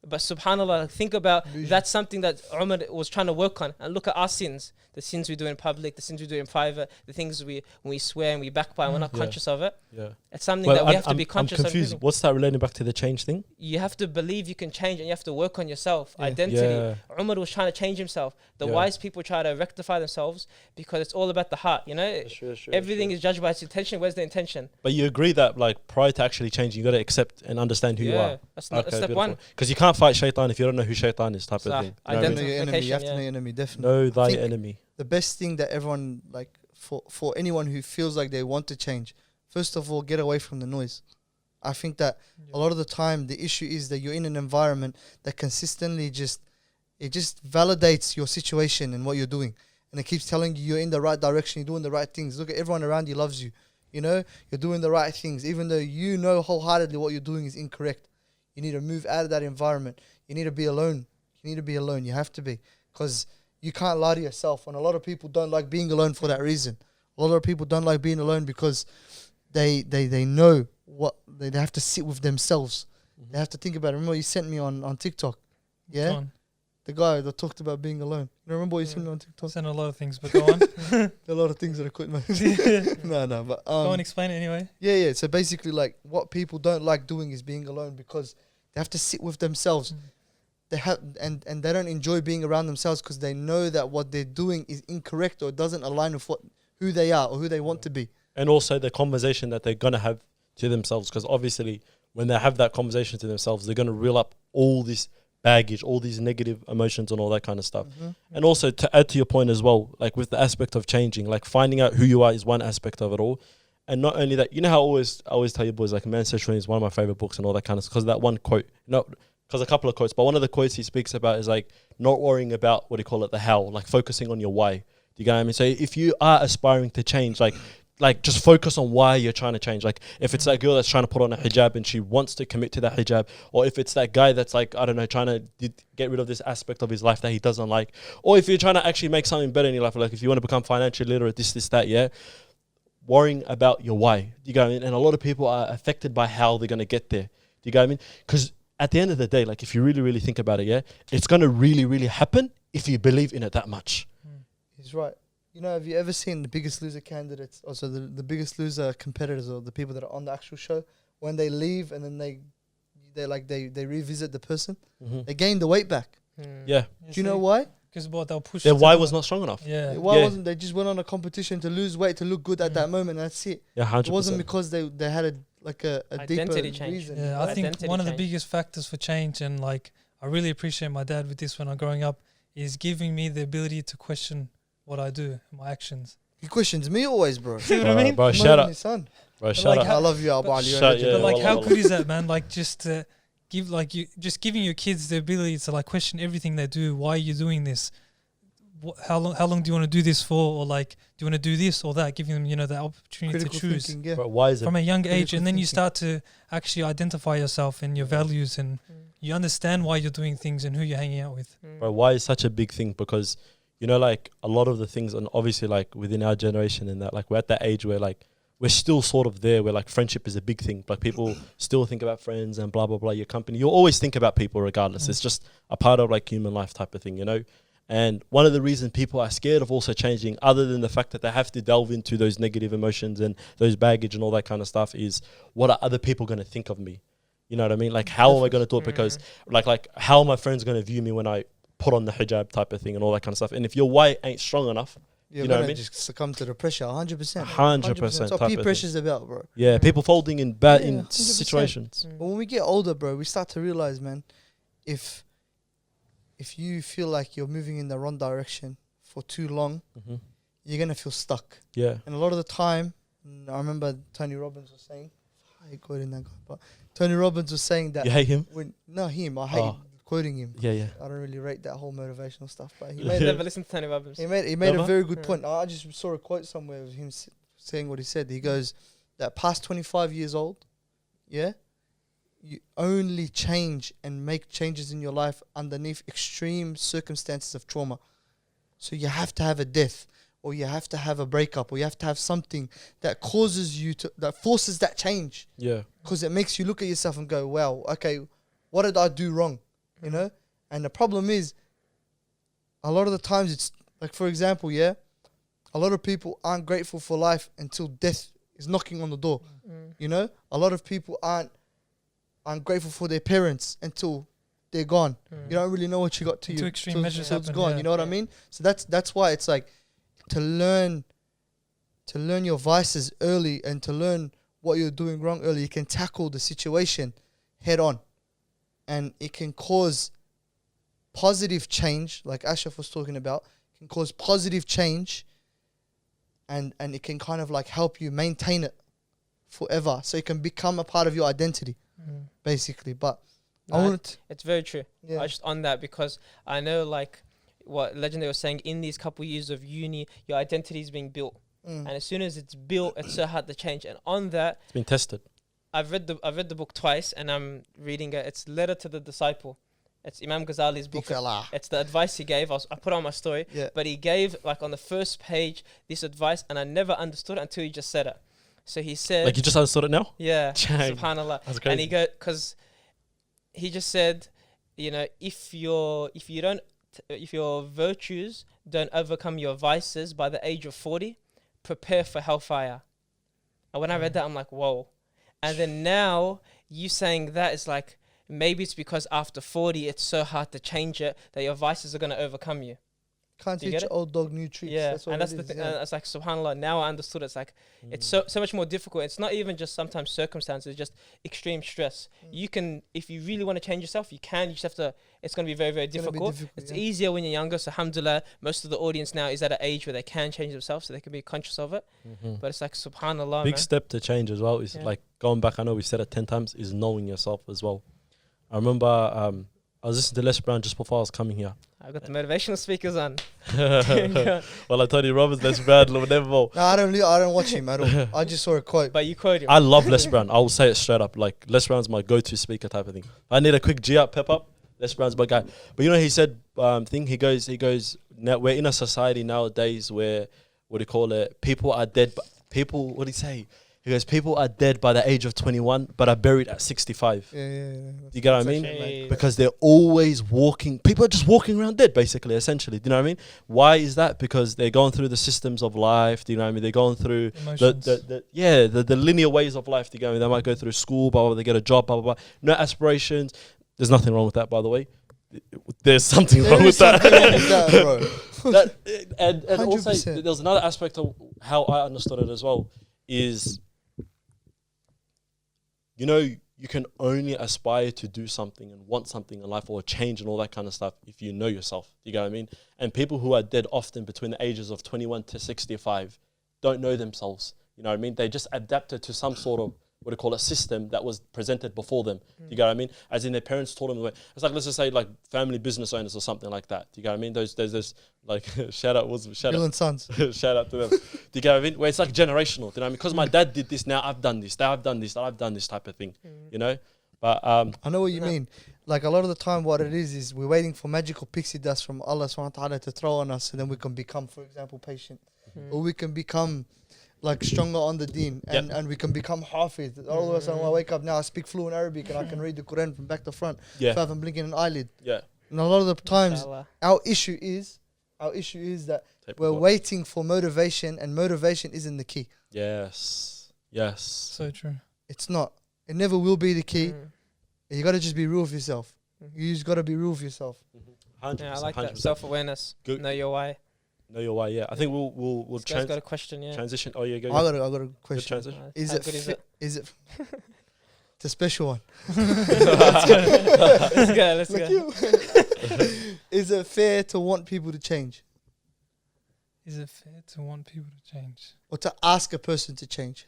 But subhanAllah, think about that's something that Umar was trying to work on. And look at our sins. The sins we do in public, the sins we do in private, the things when we swear and we backbite and we're not conscious of it. Yeah. It's something that we have to be conscious I'm confused. of. What's that relating back to the change thing? You have to believe you can change and you have to work on yourself, identity. Umar was trying to change himself. The wise people try to rectify themselves because it's all about the heart, you know? Everything is judged by its intention. Where's the intention? But you agree that like prior to actually changing, you got to accept and understand who you are. That's step one. Because you can't fight shaitan if you don't know who shaitan is, type of thing. You know your enemy. You have to know your enemy, definitely. Know thy enemy. The best thing that everyone, like, for anyone who feels like they want to change, first of all, get away from the noise. I think that a lot of the time the issue is that you're in an environment that consistently just validates your situation and what you're doing, and it keeps telling you you're in the right direction, you're doing the right things. Look at everyone around you loves you. You know, you're doing the right things, even though you know wholeheartedly what you're doing is incorrect. You need to move out of that environment. You need to be alone. You have to be, because you can't lie to yourself. And a lot of people don't like being alone for that reason. A lot of people don't like being alone because they know what they have to sit with themselves. They have to think about it. Remember you sent me on TikTok? Yeah? The guy that talked about being alone. You remember what you sent me on TikTok? I sent a lot of things, but go on. A lot of things that I couldn't No, but go on, explain it anyway. Yeah. So basically, like, what people don't like doing is being alone because they have to sit with themselves. They have and they don't enjoy being around themselves because they know that what they're doing is incorrect or doesn't align with who they are or who they want to be. And also the conversation that they're gonna have to themselves, because obviously when they have that conversation to themselves, they're gonna reel up all this baggage, all these negative emotions and all that kind of stuff. And also, to add to your point as well, like with the aspect of changing, like finding out who you are is one aspect of it all. And not only that, you know how I always tell you boys, like Man's Sexuality is one of my favorite books and all that kind of stuff, because that one quote, because a couple of quotes, but one of the quotes he speaks about is like not worrying about what do you call it, the how, like focusing on your why. Do you get what I mean? So if you are aspiring to change, like just focus on why you're trying to change. Like if it's that girl that's trying to put on a hijab and she wants to commit to that hijab, or if it's that guy that's like, I don't know, trying to get rid of this aspect of his life that he doesn't like, or if you're trying to actually make something better in your life, like if you want to become financially literate, this, that, yeah. Worrying about your why. You go, and a lot of people are affected by how they're going to get there. Do you go, I mean? Because at the end of the day, like if you really, really think about it, yeah, it's going to really, really happen if you believe in it that much. He's right. You know, have you ever seen the Biggest Loser candidates, also the Biggest Loser competitors, or the people that are on the actual show, when they leave and then they revisit the person, they gain the weight back. Yeah. Do you know why? Because they'll push. Their why was not strong enough. Yeah. Why wasn't they just went on a competition to lose weight to look good at that moment? And that's it. Yeah, 100%. It wasn't because they had a deeper Identity change. reason. Yeah, I think one of the biggest factors for change, and like I really appreciate my dad with this when I'm growing up, is giving me the ability to question what I do, my actions. He questions me always, bro. See what I mean? Bro, shut up. Son. Bro, shut up. I love you, Abu Ali. But like, how good is that, man? Like, just giving your kids the ability to like question everything they do. Why are you doing this? How long do you want to do this for? Or like, do you want to do this or that? Giving them, the opportunity Critical to choose thinking, yeah. Bro, why is it from a young age, and then you thinking. start to actually identify yourself and your values, and you understand why you're doing things and who you're hanging out with. Bro, why is such a big thing? Because like a lot of the things, and obviously like within our generation and that, like we're at that age where like we're still sort of there where like friendship is a big thing. Like people still think about friends and blah, blah, blah, your company. You'll always think about people regardless. It's just a part of like human life type of thing, And one of the reasons people are scared of also changing, other than the fact that they have to delve into those negative emotions and those baggage and all that kind of stuff, is what are other people going to think of me? You know what I mean? Like how am I going to do it? Because like how are my friends going to view me when I put on the hijab type of thing and all that kind of stuff? And if your why ain't strong enough, you know what I mean? Just succumb to the pressure, 100%. 100%. That's what peer pressure's about, bro. Yeah, people folding in bad in 100%. situations. But when we get older, bro, we start to realize, man, if you feel like you're moving in the wrong direction for too long, you're going to feel stuck. Yeah. And a lot of the time, I remember Tony Robbins was saying, I hate quoting that guy, but Tony Robbins was saying that. You hate him? I hate quoting him. Yeah. I don't really rate that whole motivational stuff, but he I've never listened to Tony Robbins. He made a very good point. I just saw a quote somewhere of him saying what he said. He goes, that past 25 years old, you only change and make changes in your life underneath extreme circumstances of trauma. So you have to have a death, or you have to have a breakup, or you have to have something that causes you that forces that change. Yeah. Because it makes you look at yourself and go, wow, okay, what did I do wrong? you know. And the problem is, a lot of the times it's like, for example, a lot of people aren't grateful for life until death is knocking on the door. You know, a lot of people aren't grateful for their parents until they're gone. You don't really know what you got to you extreme measures till it's happen, gone. You know what I mean? So that's why it's like to learn your vices early and to learn what you're doing wrong early. You can tackle the situation head on, and it can cause positive change, like Ashraf was talking about. It can cause positive change, and it can kind of like help you maintain it forever, so it can become a part of your identity, basically. But it's very true. Just on that, because I know like what Legendary was saying, in these couple years of uni, your identity is being built. And as soon as it's built, it's so hard to change. And on that, it's been tested. I've read the book twice, and I'm reading it. It's Letter to the Disciple. It's Imam Ghazali's book. It's the advice he gave. I put on my story, but he gave like on the first page this advice, and I never understood it until he just said it. So he said, like you just understood it now? Yeah, subhanallah. That's crazy. And because he just said, you know, if your virtues don't overcome your vices by the age of 40, prepare for hellfire. And when I read that, I'm like, whoa. And then now you saying that is like, maybe it's because after 40, it's so hard to change it that your vices are going to overcome you. Can't teach old dog new tricks. Yeah, and that's the thing. It's like, subhanAllah, now I understood. It's like, it's so much more difficult. It's not even just sometimes circumstances, it's just extreme stress. You can, if you really want to change yourself, you can. You just have to, it's going to be very, very difficult. It's easier when you're younger. So alhamdulillah, most of the audience now is at an age where they can change themselves, so they can be conscious of it. But it's like, subhanAllah, big step to change as well is like going back, I know we said it 10 times, is knowing yourself as well. I remember I was listening to Les Brown just before I was coming here. I got the motivational speakers on. Well, I told you, Robert's Les Brown. No, I don't watch him at all. I just saw a quote. But you quote him. I love Les Brown. I will say it straight up. Like, Les Brown's my go-to speaker type of thing. I need a quick G up, pep up. Les Brown's my guy. But you know, he said, he goes, now we're in a society nowadays where, what do you call it? People are dead. People, what did he say? He goes, people are dead by the age of 21, but are buried at 65. Yeah. You get what I mean? Because they're always walking. People are just walking around dead, basically, essentially. Do you know what I mean? Why is that? Because they're going through the systems of life. Do you know what I mean? They're going through the linear ways of life. Do you know what I mean? They might go through school, blah, blah, they get a job, blah, blah, blah. No aspirations. There's nothing wrong with that, by the way. There's something wrong with that. Bro. And also, there was another aspect of how I understood it as well, is, you know, you can only aspire to do something and want something in life or change and all that kind of stuff if you know yourself. You get what I mean? And people who are dead often between the ages of 21 to 65 don't know themselves. You know what I mean? They just adapted to some sort of, what do you call it, system that was presented before them. You get what I mean? As in their parents taught them the way. It's like, let's just say like family business owners or something like that. Do you get what I mean? There's like, shout out Sons. Shout out to them. Do you get what I mean? Where it's like generational. Do you know what I mean? Because my dad did this, now I've done this, now I've done this, I've done this type of thing. You know? But I know what you mean. Like a lot of the time what it is we're waiting for magical pixie dust from Allah subhanahu wa ta'ala to throw on us, so then we can become, for example, patient. Or we can become like stronger on the deen, and we can become hafiz. All of a sudden I wake up now, I speak fluent Arabic and I can read the Quran from back to front without even blinking an eyelid. And a lot of the times our issue is that we're waiting for motivation, and motivation isn't the key. Yes. So true. It's not. It never will be the key. You got to just be real with yourself. You just got to be real with yourself. 100%, I like that. 100%. Self-awareness. Know your why. Know your why, yeah. I think we'll got a question, transition. Oh, yeah, go. I got a question. Transition. Is it? It's a special one. Let's go. Is it fair to want people to change? Is it fair to want people to change? Or to ask a person to change?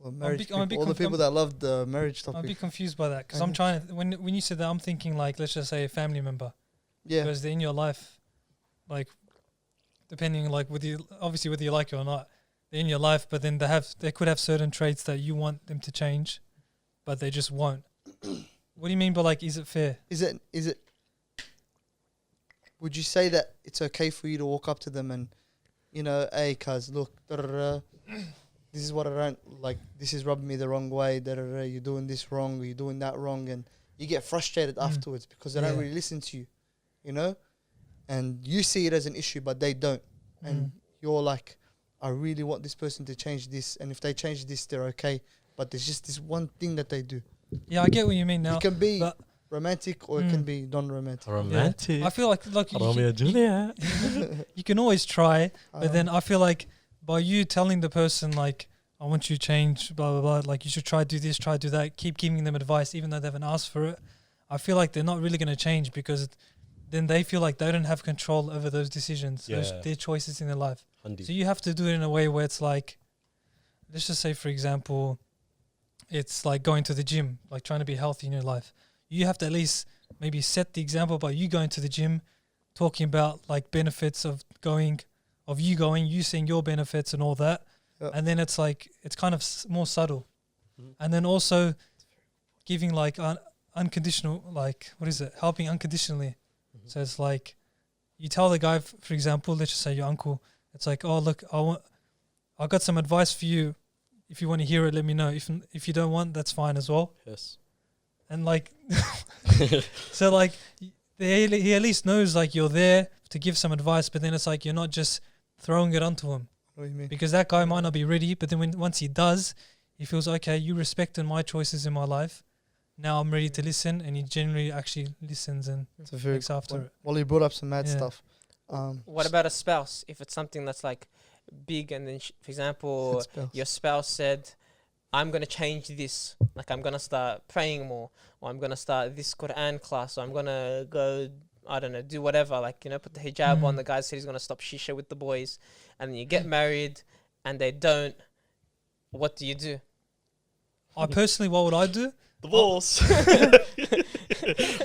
Or marriage all the people that love the marriage topic. I'm a bit confused by that, because I'm trying to, when you said that, I'm thinking like, let's just say a family member. Yeah. Because they're in your life, like, depending like obviously whether you like it or not, they're in your life, but then they could have certain traits that you want them to change, but they just won't. What do you mean by like, is it fair? Is it would you say that it's okay for you to walk up to them and, you know, hey cuz, look, this is what I don't like, this is rubbing me the wrong way, you're doing this wrong, or you're doing that wrong, and you get frustrated afterwards because they don't really listen to you, you know? And you see it as an issue, but they don't. And you're like, I really want this person to change this. And if they change this, they're okay. But there's just this one thing that they do. Yeah, I get what you mean now. It can be romantic or it can be non-romantic. Romantic. Yeah. I feel like Romeo and Juliet. you can always try, but then I feel like by you telling the person like, I want you to change, blah, blah, blah, like you should try do this, try do that, keep giving them advice even though they haven't asked for it, I feel like they're not really going to change because then they feel like they don't have control over those decisions, their choices in their life. So you have to do it in a way where it's like, let's just say, for example, it's like going to the gym, like trying to be healthy in your life. You have to at least maybe set the example by you going to the gym, talking about like benefits of you seeing your benefits and all that. Yep. And then it's like, it's kind of more subtle. And then also giving like unconditional, like, helping unconditionally. So it's like, you tell the guy, for example, let's just say your uncle, it's like, oh, look, I got some advice for you. If you want to hear it, let me know. If you don't want, that's fine as well. Yes. And like, so like, he at least knows like you're there to give some advice, but then it's like you're not just throwing it onto him. What do you mean? Because that guy might not be ready, but then once he does, he feels, okay, you respected my choices in my life. Now I'm ready to listen, and he generally actually listens and takes after it. Well, he brought up some mad stuff. What about a spouse? If it's something that's like big, and then for example, your spouse said, I'm going to change this, like I'm going to start praying more, or I'm going to start this Quran class, or I'm going to go, I don't know, do whatever, like, you know, put the hijab on. The guy said he's going to stop shisha with the boys, and then you get married and they don't. What do you do? I personally, what would I do? Divorce.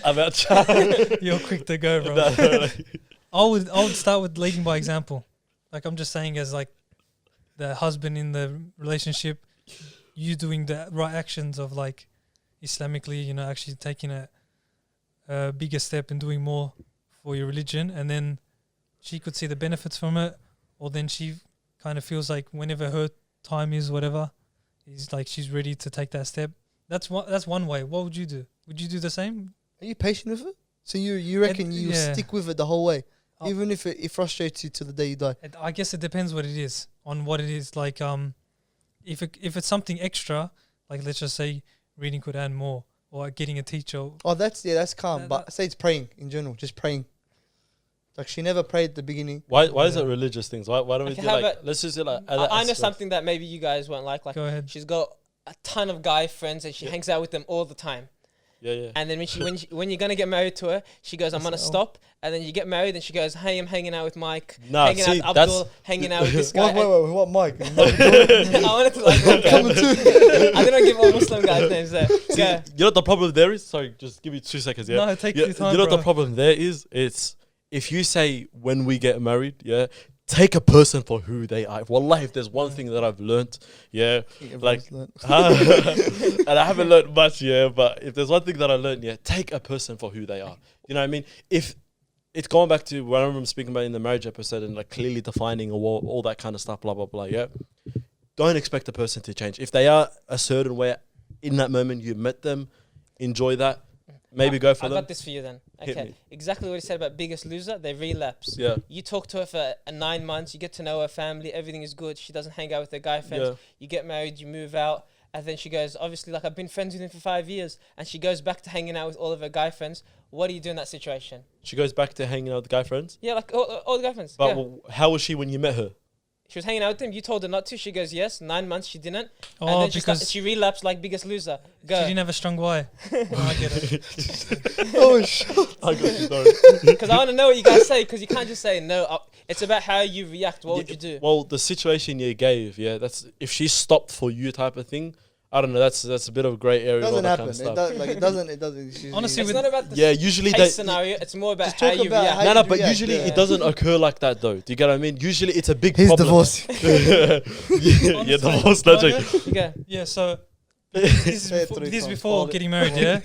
I'm out. You're quick to go, bro. I would start with leading by example. Like I'm just saying, as like the husband in the relationship, you doing the right actions of like Islamically, you know, actually taking a bigger step and doing more for your religion, and then she could see the benefits from it, or then she kind of feels like whenever her time is, whatever, is like she's ready to take that step. That's one way. What would you do? Would you do the same? Are you patient with it? So you reckon you stick with it the whole way, even if it frustrates you to the day you die? I guess it depends what it is, on what it is. Like if it's something extra, like let's just say reading Quran more, or getting a teacher. Oh, that's calm. But say it's praying in general, just praying. Like she never prayed at the beginning. Why is it religious things? Why don't we do like, let's just do like. I know something that maybe you guys won't like. Like, go ahead. She's got a ton of guy friends and she hangs out with them all the time. Yeah. And then when you're gonna get married to her, she goes, I'm gonna stop. And then you get married and she goes, hey, I'm hanging out with Mike. Hanging out with Abdul. Hanging out with this guy. Wait, what Mike? I wanted to like I didn't give all Muslim guys names there. See, you know what the problem there is? Sorry, just give me 2 seconds. Yeah. No, take your time. You know what the problem there is? It's if you say when we get married, take a person for who they are. Wallahi, if there's one thing that I've learnt, like, and I haven't learnt much, but if there's one thing that I learnt, take a person for who they are. You know what I mean? If it's going back to what I remember speaking about in the marriage episode and like clearly defining all that kind of stuff, blah, blah, blah, Don't expect a person to change. If they are a certain way in that moment, you met them, enjoy that, maybe go for them. I got this for you then. Okay, exactly what he said about Biggest Loser. They relapse. Yeah. You talk to her for 9 months. You get to know her family. Everything is good. She doesn't hang out with her guy friends. Yeah. You get married. You move out. And then she goes, obviously, like, I've been friends with him for 5 years. And she goes back to hanging out with all of her guy friends. What do you do in that situation? She goes back to hanging out with the guy friends? Yeah, like all the guy friends. But how was she when you met her? She was hanging out with him. You told her not to. She goes, yes. 9 months she didn't. Oh, and then she relapsed like Biggest Loser. Go. She didn't have a strong why. I get it. Oh, shit. I got you, sorry. Because I want to know what you guys say, because you can't just say no. It's about how you react. What would you do? Well, the situation you gave, that's if she stopped for you type of thing, I don't know. That's a bit of a grey area. It doesn't happen. It doesn't. Honestly, it's not about the usually case scenario. It's more about how you react. No, but usually it doesn't occur like that though. Do you get what I mean? Usually it's a big He's problem. divorced. Divorced. Yeah, so this is before getting married, yeah?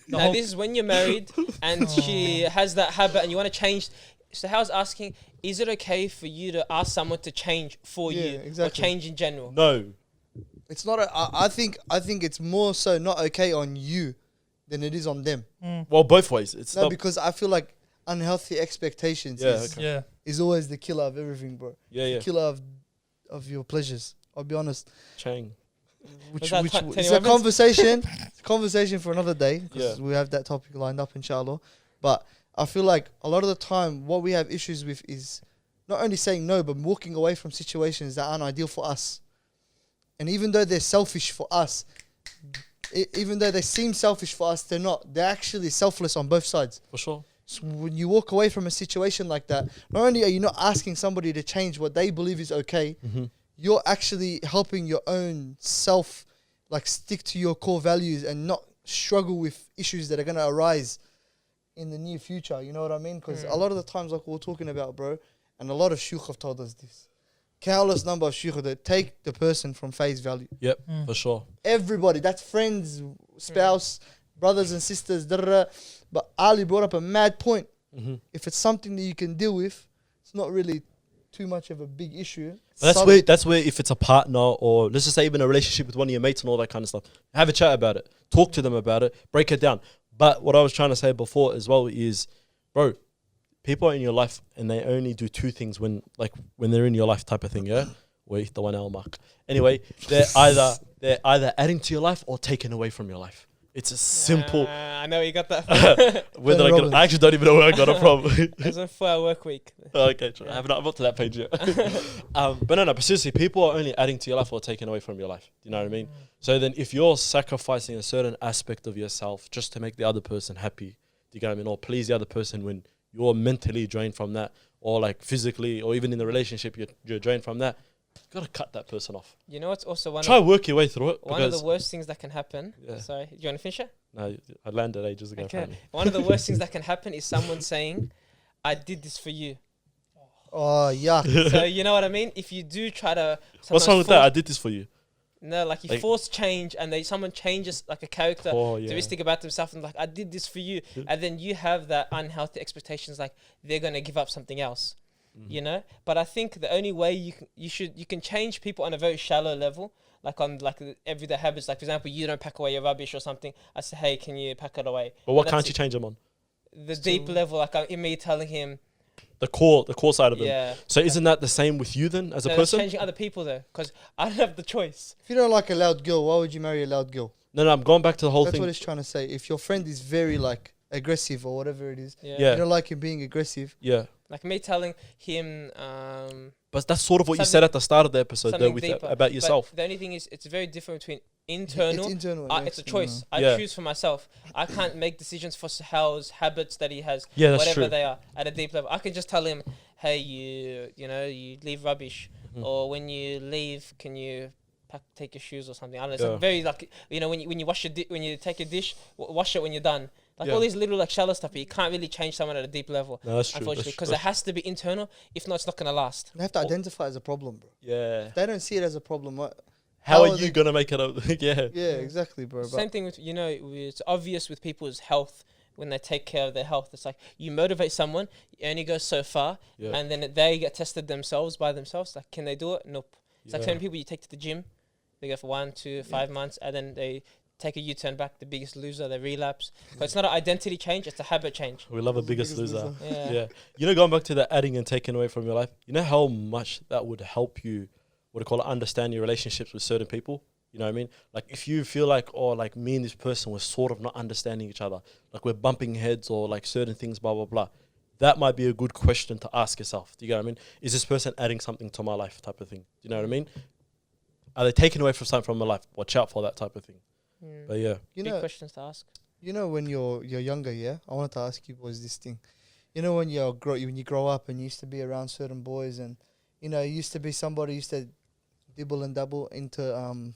Now this is when you're married and she has that habit and you want to change. So I was asking, is it okay for you to ask someone to change for you or change in general? No. It's not. I think it's more so not okay on you then it is on them. Well, both ways. It's No, not because I feel like unhealthy expectations is always the killer of everything, bro. Yeah. The killer of your pleasures. I'll be honest. Chang. It's a conversation for another day, because we have that topic lined up, inshallah. But I feel like a lot of the time what we have issues with is not only saying no, but walking away from situations that aren't ideal for us. And even though they're selfish for us, even though they seem selfish for us, they're not. They're actually selfless on both sides. For sure. So when you walk away from a situation like that, not only are you not asking somebody to change what they believe is okay, you're actually helping your own self, like, stick to your core values and not struggle with issues that are going to arise in the near future. You know what I mean? Because a lot of the times, like we we're talking about, bro, and a lot of shuyukh have told us this. Countless number of shuyukh that take the person from face value. Yep, for sure. Everybody, that's friends, spouse, brothers and sisters, But Ali brought up a mad point. If it's something that you can deal with, it's not really too much of a big issue. That's where if it's a partner, or let's just say even a relationship with one of your mates and all that kind of stuff, have a chat about it, talk to them about it, break it down. But what I was trying to say before as well is, bro, people are in your life and they only do two things when they're in your life, type of thing, yeah? Wait, the 1 hour mark. Anyway, they're either adding to your life or taking away from your life. It's a simple. I know you got that from. I actually don't even know where I got it from. It's a 4-hour work week. Okay, true. I'm not to that page yet. But seriously, people are only adding to your life or taking away from your life. Do you know what I mean? So then if you're sacrificing a certain aspect of yourself just to make the other person happy, do you get what I mean? Or please the other person when you're mentally drained from that, or like physically, or even in the relationship, you're drained from that, you got to cut that person off. You know what's also Try to work your way through it. One of the worst things that can happen. Yeah. Sorry, do you want to finish it? No, I landed ages ago. Okay. One of the worst things that can happen is someone saying, "I did this for you." Oh, yeah. So you know what I mean? If you do try to, what's wrong with that? I did this for you. No, like you force change, and someone changes like a characteristic about themselves, and like, I did this for you, and then you have that unhealthy expectations, like they're gonna give up something else. You know, but I think the only way you can change people on a very shallow level, like on like the everyday habits. Like for example, you don't pack away your rubbish or something. I say, hey, can you pack it away? But what can't you change them on? The deep level, like in me telling him the core side of them. Yeah. So isn't that the same with you then as a person? Changing other people though, because I don't have the choice. If you don't like a loud girl, why would you marry a loud girl? No, I'm going back to the whole thing. That's what it's trying to say. If your friend is very like aggressive or whatever it is, you don't like him being aggressive. Yeah. Like me telling him. But that's sort of what you said at the start of the episode, though, about yourself. But the only thing is, it's very different between internal. It's internal. It's a choice. I choose for myself. I can't make decisions for Hal's habits that he has, whatever they are, at a deep level. I can just tell him, hey, you leave rubbish, or when you leave, can you take your shoes or something? I don't know. It's like very like when you wash when you take a dish, wash it when you're done. Like all these little like shallow stuff, but you can't really change someone at a deep level. No, that's unfortunately, because it has to be internal. If not, it's not gonna last. They have to identify as a problem, bro. Yeah. If they don't see it as a problem, how are you gonna make it up? Yeah. Yeah, exactly, bro. Same thing with it's obvious with people's health when they take care of their health. It's like you motivate someone, you only go so far, and then they get tested themselves by themselves. Like, can they do it? Nope. It's like so many people you take to the gym, they go for 1 to 5 months, and then they take a U-turn back, the biggest loser, they relapse. But it's not an identity change, it's a habit change. We love a biggest loser. Yeah. You know, going back to the adding and taking away from your life, you know how much that would help you, understand your relationships with certain people? You know what I mean? Like if you feel like, like me and this person were sort of not understanding each other, like we're bumping heads or like certain things, blah, blah, blah. That might be a good question to ask yourself. Do you get what I mean? Is this person adding something to my life type of thing? Do you know what I mean? Are they taking away from something from my life? Watch out for that type of thing. But yeah, big questions to ask. You know, when you're younger, I wanted to ask you boys this thing. You know, when you grow up and you used to be around certain boys, and you used to be somebody used to dibble and double into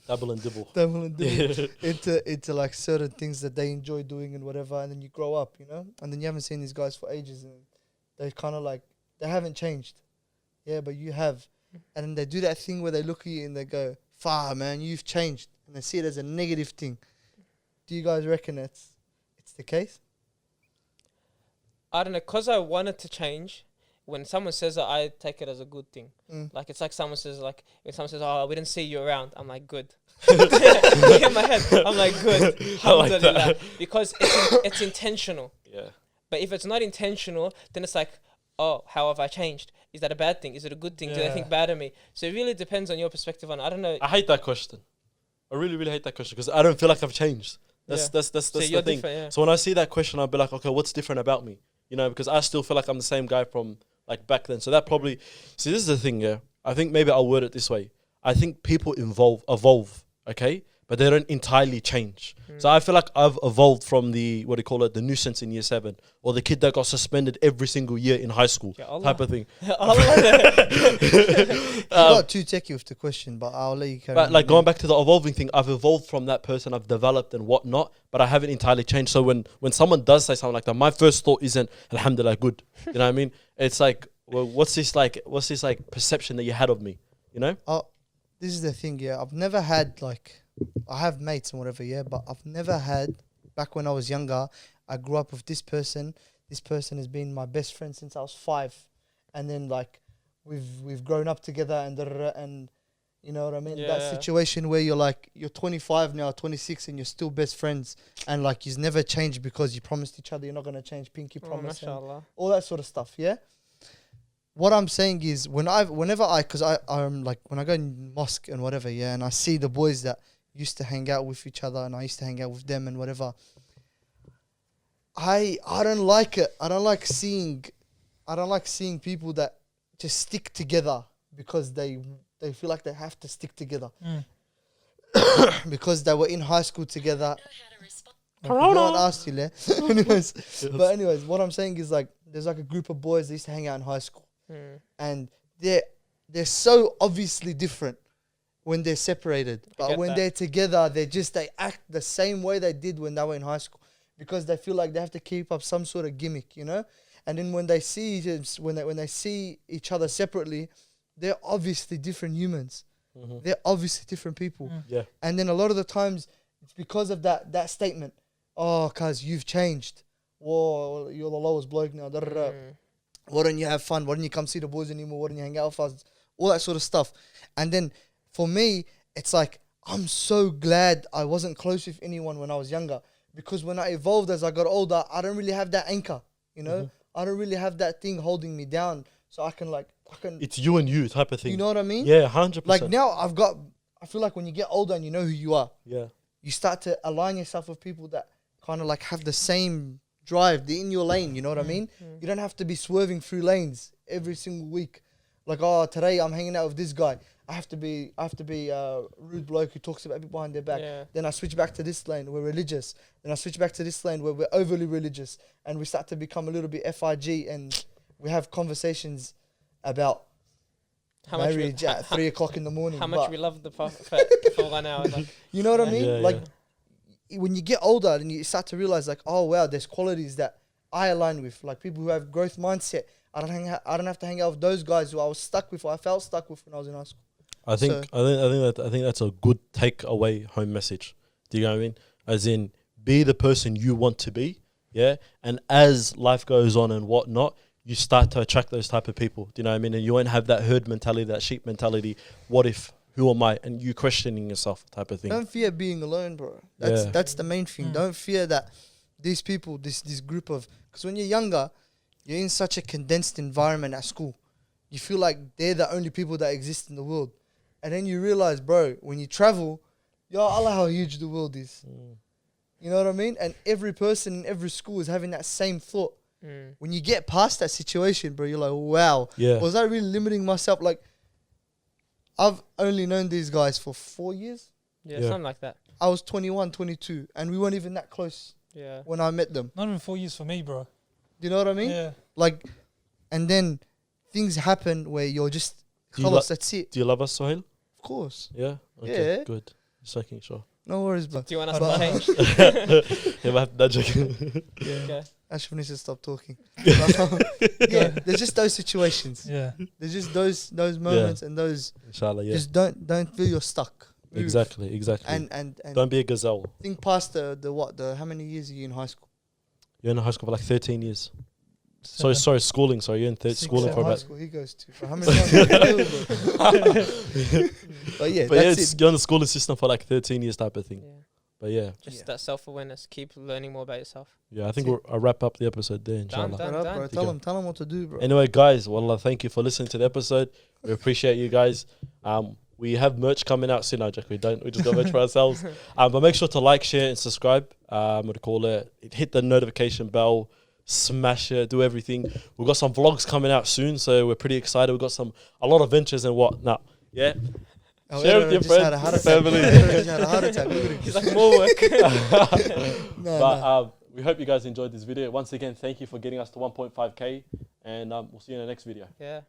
double and dibble into like certain things that they enjoy doing and whatever, and then you grow up, and then you haven't seen these guys for ages, and they kind of like they haven't changed, but you have, and then they do that thing where they look at you and they go, "Far man, you've changed." And they see it as a negative thing. Do you guys reckon it's the case? I don't know, because I wanted to change, when someone says that, I take it as a good thing. Like it's like someone says, like when someone says, "Oh, we didn't see you around," I'm like, "Good." In my head, I'm like, "Good," alhamdulillah, because it's intentional. Yeah. But if it's not intentional, then it's like, "Oh, how have I changed? Is that a bad thing? Is it a good thing? Do they think bad of me?" So it really depends on your perspective on. I don't know. I hate that question. I really, really hate that question because I don't feel like I've changed. That's So the you're thing. different, yeah. So when I see that question, I'll be like, okay, what's different about me? You know, because I still feel like I'm the same guy from like back then. So that probably, see, this is the thing, yeah. I think maybe I'll word it this way. I think people evolve, okay? But they don't entirely change. So I feel like I've evolved from the, what do you call it, the nuisance in year 7, or the kid that got suspended every single year in high school type of thing. You got too techie with the question, but I'll let you carry on. But like going back to the evolving thing, I've evolved from that person, I've developed and whatnot, but I haven't entirely changed. So when someone does say something like that, my first thought isn't, alhamdulillah, good. You know what I mean? It's like, well, what's this like perception that you had of me, you know? Oh, this is the thing, yeah. I've never had like, I have mates and whatever, yeah, but I've never had, back when I was younger, I grew up with this person. This person has been my best friend since I was 5. And then like, we've grown up together and you know what I mean? That situation where you're like, you're 25 now, 26, and you're still best friends. And like, you've never changed because you promised each other you're not going to change, pinky promise, and all that sort of stuff, yeah? What I'm saying is, because I'm like, when I go in mosque and whatever, yeah, and I see the boys that used to hang out with each other and I used to hang out with them and whatever, I don't like it. I don't like seeing people that just stick together because they feel like they have to stick together. Because they were in high school together. Corona. No one asked you, yeah? anyways, what I'm saying is like, there's like a group of boys that used to hang out in high school. And they're so obviously different when they're separated, but when they're together, they act the same way they did when they were in high school, because they feel like they have to keep up some sort of gimmick, you know. And then when they see when they see each other separately, they're obviously different humans. They're obviously different people. Yeah. And then a lot of the times it's because of that statement. Oh, cuz you've changed. Whoa, you're the lowest bloke now. Why don't you have fun? Why don't you come see the boys anymore? Why don't you hang out with us? All that sort of stuff. And then for me, it's like, I'm so glad I wasn't close with anyone when I was younger, because when I evolved as I got older, I don't really have that anchor, you know? I don't really have that thing holding me down. So I can. It's you and you type of thing. You know what I mean? Yeah, 100%. Like now I feel like when you get older and you know who you are, you start to align yourself with people that kind of like have the same drive, they're in your lane, you know what I mean? You don't have to be swerving through lanes every single week. Like, oh, today I'm hanging out with this guy. I have to be a rude bloke who talks about people behind their back. Then I switch back to this lane, we're religious. Then I switch back to this lane where we're overly religious, and we start to become a little bit FIG, and we have conversations about marriage at 3 o'clock in the morning. How much we love the Prophet for 1 hour. Like, you know what I mean? When you get older, then you start to realize like, oh wow, there's qualities that I align with, like people who have growth mindset. I don't have to hang out with those guys who I was stuck with, or I felt stuck with when I was in high school. I think that's a good takeaway home message. Do you know what I mean? As in, be the person you want to be, yeah. And as life goes on and whatnot, you start to attract those type of people. Do you know what I mean? And you won't have that herd mentality, that sheep mentality. What if? Who am I? And you questioning yourself type of thing. Don't fear being alone, bro. That's the main thing. Don't fear that these people, this group of, because when you're younger, you're in such a condensed environment at school. You feel like they're the only people that exist in the world. And then you realize, bro, when you travel, yo, Allah, how huge the world is. You know what I mean? And every person in every school is having that same thought. When you get past that situation, bro, you're like, wow, was I really limiting myself? Like, I've only known these guys for 4 years. Yeah, something like that. I was 21, 22, and we weren't even that close when I met them. Not even 4 years for me, bro. Do you know what I mean? Yeah. Like, and then things happen where you're just, that's it. Do you love us, Sohail? Of course. Yeah? Okay, good. Just making sure. No worries, bro. Do you want us to change? Okay. Ashraf needs to stop talking. There's just those situations. Yeah. There's just those moments and those. Inshallah, just don't feel you're stuck. Move. Exactly. And don't be a gazelle. Think past the how many years are you in high school? You're in high school for like 13 years. Sorry, schooling. Sorry, you're in schooling for high about. school he goes to. Bro. How many times have you been, bro? But yeah, But yeah, that's it's it. you're on the schooling system for like 13 years type of thing. Yeah. But yeah, Just that self-awareness. Keep learning more about yourself. I think I'll wrap up the episode there, inshallah. Done. Bro, tell him what to do, bro. Anyway, guys, wallah, thank you for listening to the episode. We appreciate you guys. We have merch coming out soon. No, Jack, we don't. We just got merch for ourselves. But make sure to like, share, and subscribe. What to call it? Hit the notification bell. Smash it. Do everything. We've got some vlogs coming out soon, so we're pretty excited. We've got a lot of ventures and whatnot. Yeah. Oh, Share with your friends, family. He's like, more work. We hope you guys enjoyed this video. Once again, thank you for getting us to 1.5K, and we'll see you in the next video. Yeah.